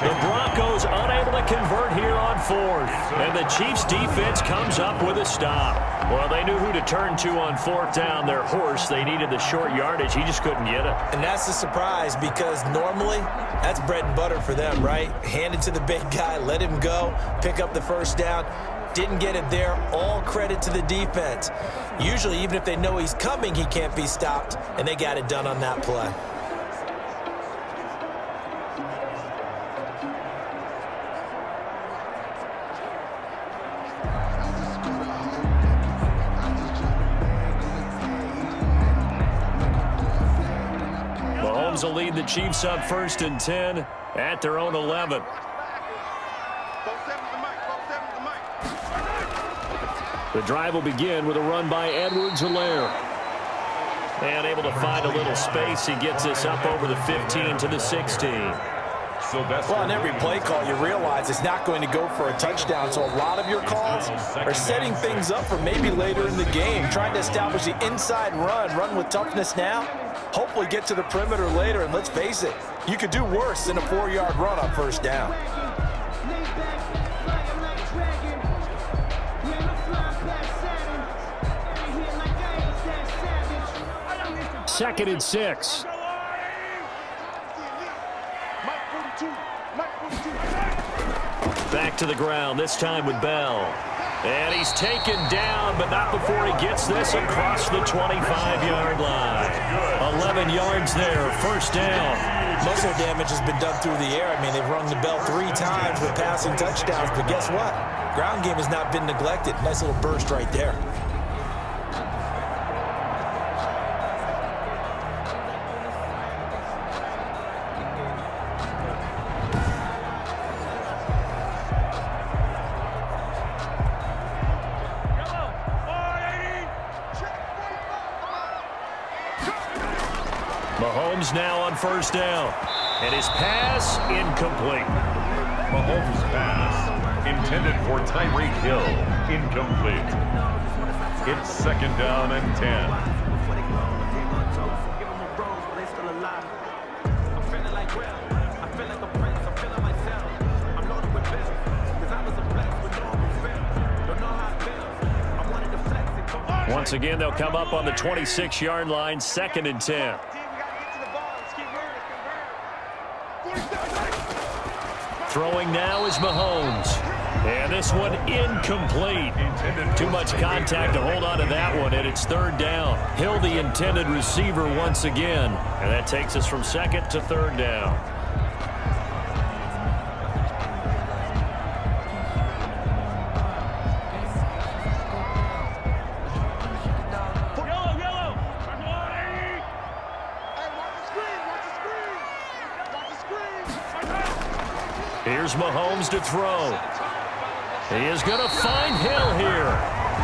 The Broncos unable to convert here on fourth. And the Chiefs defense comes up with a stop. Well, they knew who to turn to on fourth down. Their horse, they needed the short yardage. He just couldn't get it. And that's a surprise because normally that's bread and butter for them, right? Hand it to the big guy, let him go, pick up the first down. Didn't get it there. All credit to the defense. Usually, even if they know he's coming, he can't be stopped, and they got it done on that play. Mahomes will lead the Chiefs up 1st and 10 at their own 11. The drive will begin with a run by Edwards-Helaire. And able to find a little space. He gets us up over the 15 to the 16. Well, on every play call, you realize it's not going to go for a touchdown. So a lot of your calls are setting things up for maybe later in the game, trying to establish the inside run with toughness now, hopefully get to the perimeter later. And let's face it, you could do worse than a 4-yard run on first down. 2nd and 6. Back to the ground, this time with Bell. And he's taken down, but not before he gets this across the 25-yard line. 11 yards there, first down. Most of the damage has been done through the air. I mean, they've rung the bell 3 times with passing touchdowns, but guess what? Ground game has not been neglected. Nice little burst right there. Mahomes now on first down. And his pass incomplete. Mahomes' pass intended for Tyreek Hill. Incomplete. It's 2nd down and 10. Once again, they'll come up on the 26-yard line, 2nd and 10. Throwing now is Mahomes. And this one incomplete. Too much contact to hold on to that one, and it's 3rd down. Hill, the intended receiver once again. And that takes us from 2nd to 3rd down. Here's Mahomes to throw. He is going to find Hill here.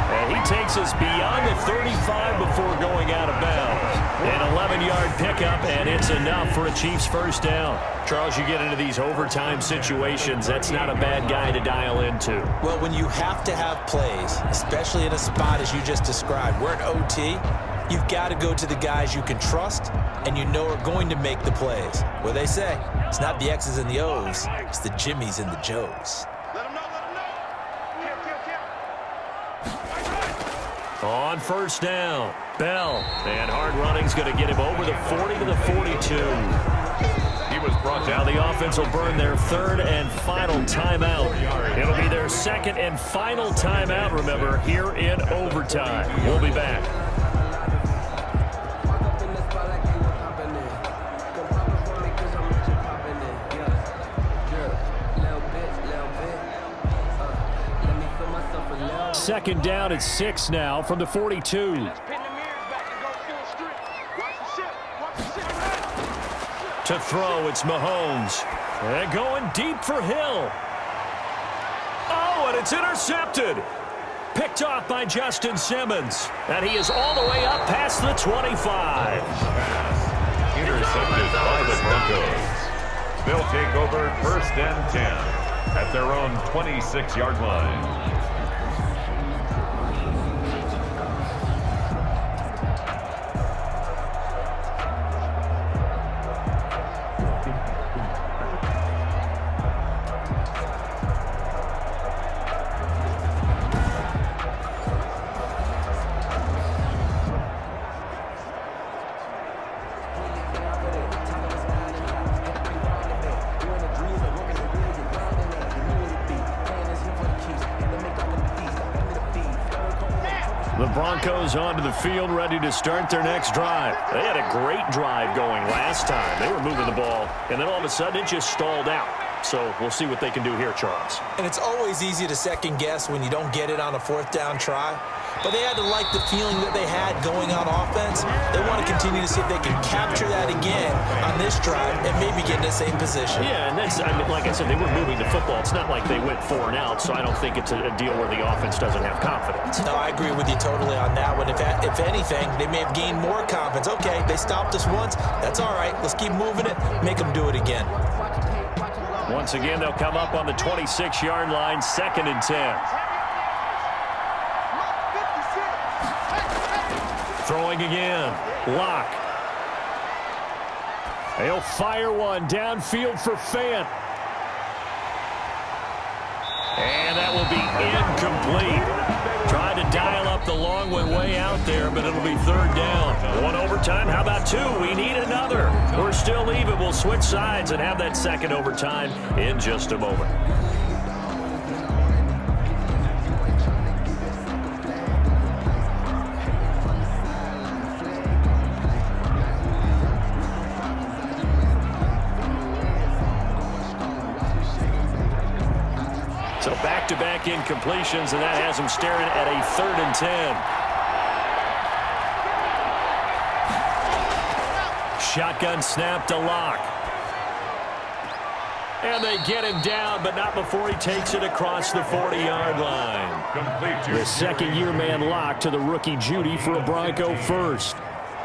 And he takes us beyond the 35 before going out of bounds. An 11-yard pickup, and it's enough for a Chiefs first down. Charles, you get into these overtime situations, that's not a bad guy to dial into. Well, when you have to have plays, especially in a spot as you just described, we're in OT, you've got to go to the guys you can trust and you know are going to make the plays. What they say, it's not the X's and the O's, it's the Jimmies and the Joes. On first down, Bell. And hard running's going to get him over the 40 to the 42. He was brought Now the offense will burn their 3rd and final timeout. It'll be their 2nd and final timeout, remember, here in overtime. We'll be back. Second down at 6 now from the 42. To throw, it's Mahomes. And going deep for Hill. Oh, and it's intercepted. Picked off by Justin Simmons. And he is all the way up past the 25. intercepted by the Broncos. They'll take over 1st and 10 at their own 26-yard line. The Broncos onto the field, ready to start their next drive. They had a great drive going last time. They were moving the ball, and then all of a sudden it just stalled out. So we'll see what they can do here, Charles. And it's always easy to second guess when you don't get it on a fourth down try. But they had to like the feeling that they had going on offense. They want to continue to see if they can capture that again on this drive and maybe get in the same position. Yeah, and that's, I mean, like I said, they were moving the football. It's not like they went 4 and out, so I don't think it's a deal where the offense doesn't have confidence. No, I agree with you totally on that one. If anything, they may have gained more confidence. Okay, they stopped us once. That's all right. Let's keep moving it. Make them do it again. Once again, they'll come up on the 26-yard line, 2nd and 10. Throwing again. Locke. He'll fire one downfield for Fant. And that will be incomplete. Tried to dial up the long way out there, but it'll be 3rd down. 1 overtime. How about 2? We need another. We're still even. We'll switch sides and have that 2nd overtime in just a moment. So back-to-back incompletions, and that has them staring at a 3rd and 10. Shotgun snap to Locke. And they get him down, but not before he takes it across the 40-yard line. The second-year man Locke to the rookie Judy for a Bronco first.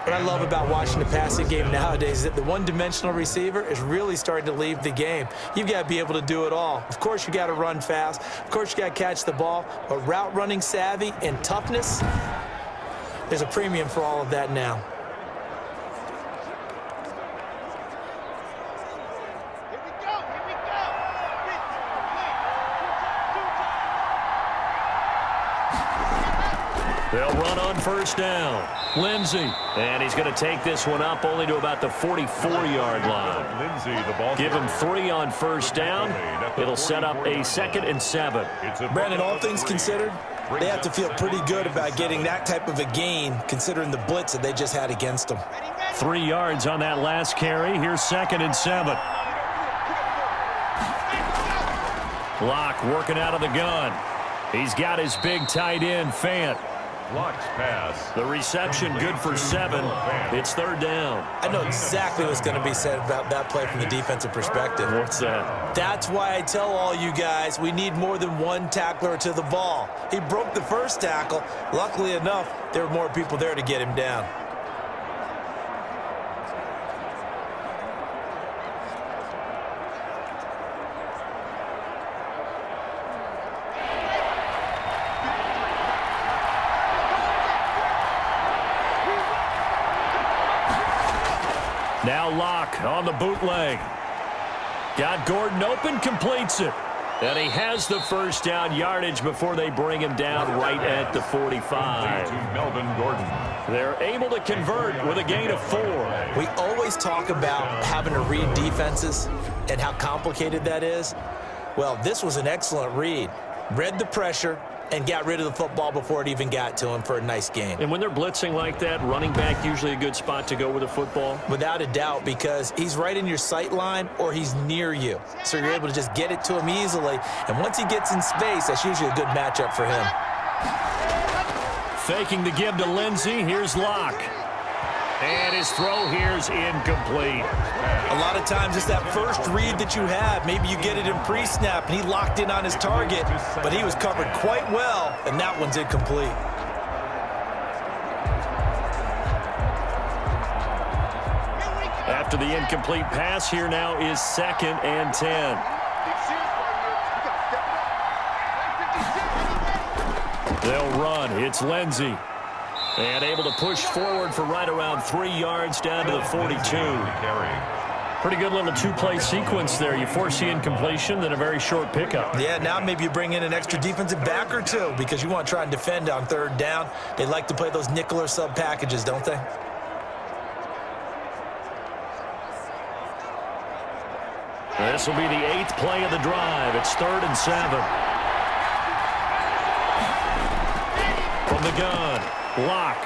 What I love about watching the passing game nowadays is that the one-dimensional receiver is really starting to leave the game. You've got to be able to do it all. Of course, you got to run fast. Of course, you got to catch the ball. But route running savvy and toughness, there's a premium for all of that now. They'll run on 1st down. Lindsey. And he's going to take this one up only to about the 44-yard line. Give him 3 on 1st down. It'll set up a 2nd and 7. Brandon, all things considered, they have to feel pretty good about getting that type of a gain considering the blitz that they just had against them. 3 yards on that last carry. Here's 2nd and 7. Locke working out of the gun. He's got his big tight end, Fant. Locke's pass. The reception good for 7. It's 3rd down. I know exactly what's going to be said about that play from the defensive perspective. What's that? That's why I tell all you guys we need more than one tackler to the ball. He broke the first tackle. Luckily enough, there were more people there to get him down. Now Locke on the bootleg. Got Gordon open, completes it. And he has the 1st down yardage before they bring him down right at the 45. Melvin Gordon. They're able to convert with a gain of 4. We always talk about having to read defenses and how complicated that is. Well, this was an excellent read. Read the pressure and got rid of the football before it even got to him for a nice game. And when they're blitzing like that, running back usually a good spot to go with the football? Without a doubt, because he's right in your sight line or he's near you. So you're able to just get it to him easily. And once he gets in space, that's usually a good matchup for him. Faking the give to Lindsey. Here's Locke. And his throw here's incomplete. A lot of times it's that first read that you have. Maybe you get it in pre-snap and he locked in on his target, but he was covered quite well, and that one's incomplete. After the incomplete pass, here now is 2nd and 10. They'll run. It's Lindsey. And able to push forward for right around 3 yards down to the 42. Pretty good little 2-play sequence there. You force the incompletion, then a very short pickup. Yeah, now maybe you bring in an extra defensive back or 2 because you want to try and defend on 3rd down. They like to play those nickel or sub packages, don't they? This will be the 8th play of the drive. It's 3rd and 7. From From the gun, Locke.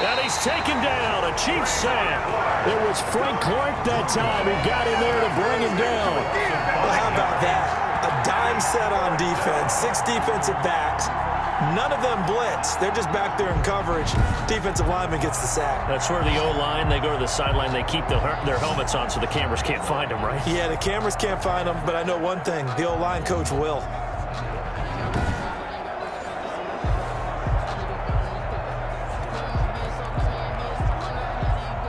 And he's taken down, a Chiefs sack. It was Frank Clark that time who got in there to bring him down. Well, how about that? A dime set on defense, 6 defensive backs. None of them blitz. They're just back there in coverage. Defensive lineman gets the sack. That's where the O-line, they go to the sideline, they keep their helmets on so the cameras can't find them, right? Yeah, the cameras can't find them, but I know one thing. The O-line coach will.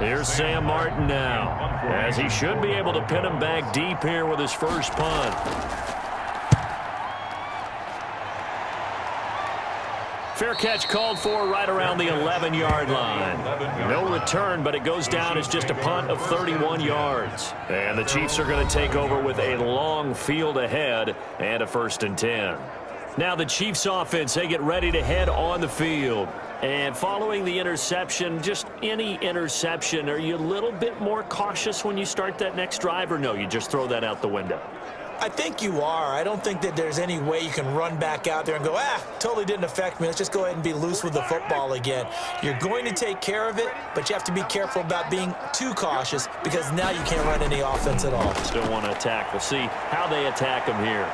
Here's Sam Martin now, as he should be able to pin him back deep here with his first punt. Fair catch called for right around the 11-yard line. No return, but it goes down as just a punt of 31 yards. And the Chiefs are going to take over with a long field ahead and a 1st and 10. Now the Chiefs offense, they get ready to head on the field. And following the interception, just any interception, are you a little bit more cautious when you start that next drive, or no, you just throw that out the window? I think you are. I don't think that there's any way you can run back out there and go, totally didn't affect me. Let's just go ahead and be loose with the football again. You're going to take care of it, but you have to be careful about being too cautious because now you can't run any offense at all. Still want to attack. We'll see how they attack him here.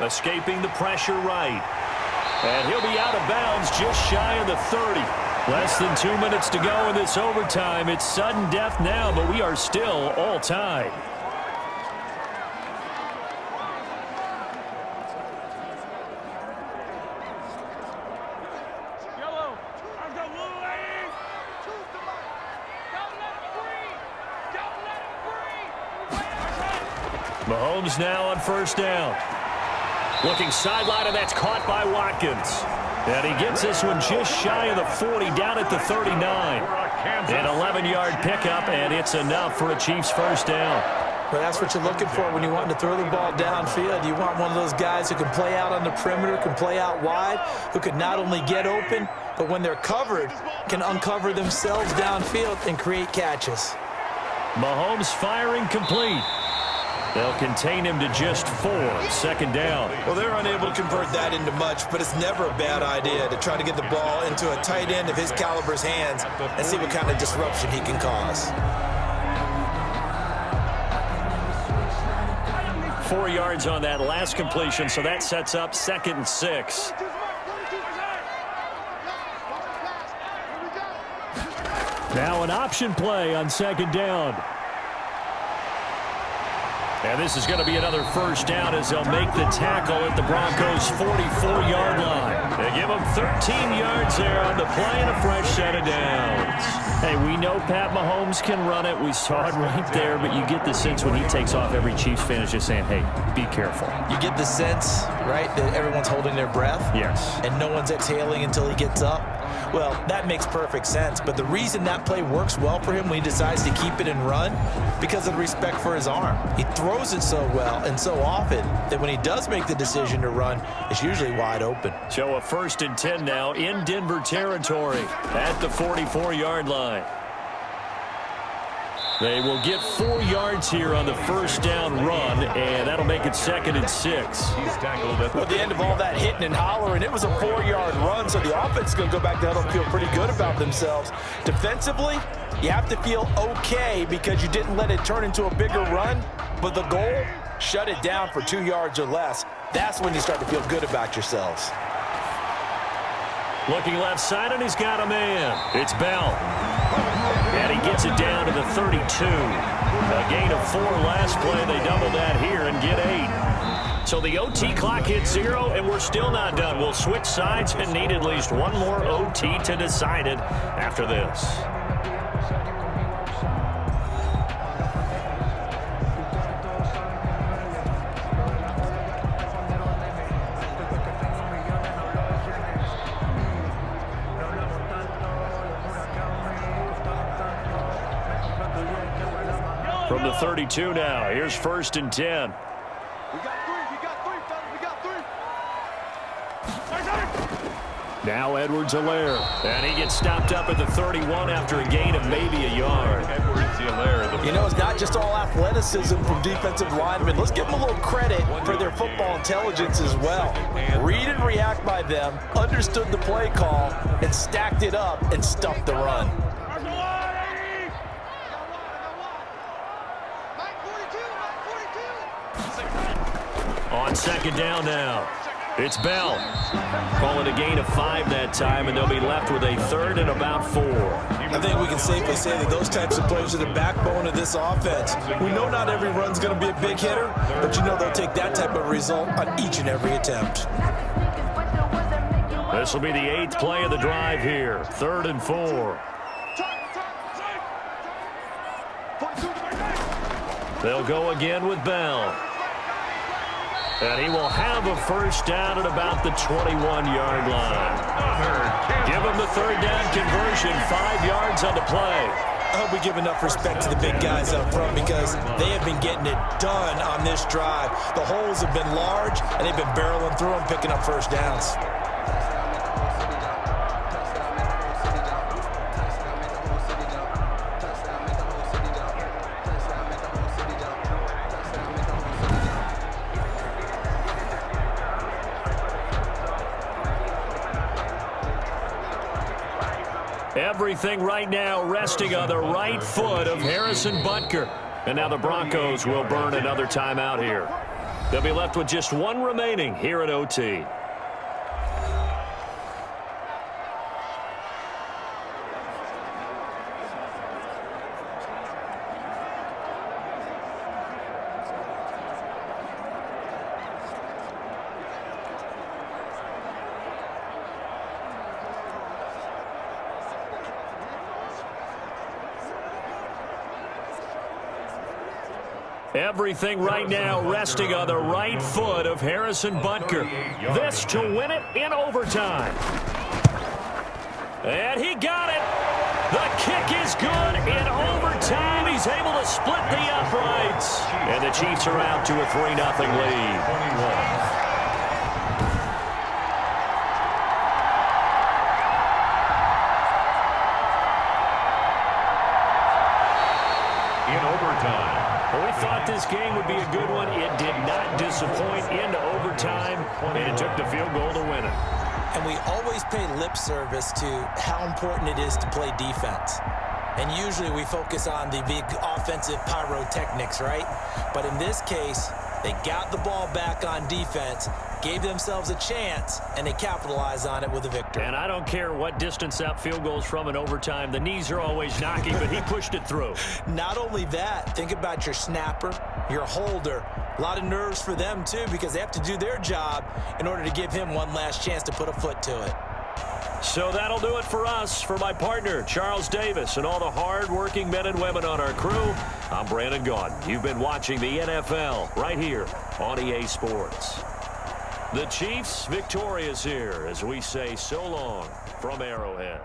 Escaping the pressure right. And he'll be out of bounds just shy of the 30. Less than 2 minutes to go in this overtime. It's sudden death now, but we are still all tied. Mahomes now on 1st down. Looking sideline, and that's caught by Watkins. And he gets this one just shy of the 40, down at the 39. An 11-yard pickup, and it's enough for a Chiefs 1st down. Well, that's what you're looking for when you want to throw the ball downfield. You want one of those guys who can play out on the perimeter, can play out wide, who can not only get open, but when they're covered, can uncover themselves downfield and create catches. Mahomes firing complete. They'll contain him to just 4, 2nd down. Well, they're unable to convert that into much, but it's never a bad idea to try to get the ball into a tight end of his caliber's hands and see what kind of disruption he can cause. 4 yards on that last completion, so that sets up 2nd and 6. Now an option play on 2nd down. And this is going to be another 1st down as they'll make the tackle at the Broncos' 44-yard line. They give them 13 yards there on the play and a fresh set of downs. Hey, we know Pat Mahomes can run it. We saw it right there, but you get the sense when he takes off, every Chiefs fan is just saying, hey, be careful. You get the sense, right, that everyone's holding their breath? Yes. And no one's exhaling until he gets up? Well, that makes perfect sense, but the reason that play works well for him when he decides to keep it and run, because of the respect for his arm. He throws it so well and so often that when he does make the decision to run, it's usually wide open. So a 1st and 10 now in Denver territory at the 44-yard line. They will get 4 yards here on the 1st down run, and that'll make it 2nd and 6. He's tackled at the end of all that hitting and hollering. It was a 4-yard run, so the offense is going to go back to huddle and feel pretty good about themselves. Defensively, you have to feel okay because you didn't let it turn into a bigger run, but the goal, shut it down for 2 yards or less. That's when you start to feel good about yourselves. Looking left side, and he's got a man. It's Bell. And he gets it down to the 32. A gain of 4 last play. They double that here and get 8. So the OT clock hits 0, and we're still not done. We'll switch sides and need at least one more OT to decide it after this. From the 32 now, here's 1st and 10. We got 3, fellas, we got 3. Now Edwards-Helaire. And he gets stopped up at the 31 after a gain of maybe a yard. You know, it's not just all athleticism from defensive linemen. Let's give them a little credit for their football intelligence as well. Read and react by them, understood the play call, and stacked it up and stuffed the run. On second down now, it's Bell. Call it a gain of 5 that time, and they'll be left with a 3rd and about 4. I think we can safely say that those types of plays are the backbone of this offense. We know not every run's going to be a big hitter, but you know they'll take that type of result on each and every attempt. This will be the 8th play of the drive here, 3rd and 4. They'll go again with Bell. And he will have a first down at about the 21-yard line. Give him the 3rd down conversion, 5 yards on the play. I hope we give enough respect to the big guys up front because they have been getting it done on this drive. The holes have been large, and they've been barreling through them, picking up first downs. Everything right now resting on the right foot of Harrison Butker. And now the Broncos will burn another timeout here. They'll be left with just 1 remaining here at OT. Everything right now resting on the right foot of Harrison Butker. This to win it in overtime. And he got it. The kick is good in overtime. He's able to split the uprights. And the Chiefs are out to a 3-0 lead. We thought this game would be a good one. It did not disappoint into overtime, and it took the field goal to win it. And we always pay lip service to how important it is to play defense. And usually we focus on the big offensive pyrotechnics, right? But in this case, they got the ball back on defense, gave themselves a chance, and they capitalized on it with a victory. And I don't care what distance that field goes from in overtime. The knees are always knocking, but he pushed it through. Not only that, think about your snapper, your holder. A lot of nerves for them, too, because they have to do their job in order to give him one last chance to put a foot to it. So that'll do it for us. For my partner, Charles Davis, and all the hard-working men and women on our crew, I'm Brandon Gaudin. You've been watching the NFL right here on EA Sports. The Chiefs victorious here as we say so long from Arrowhead.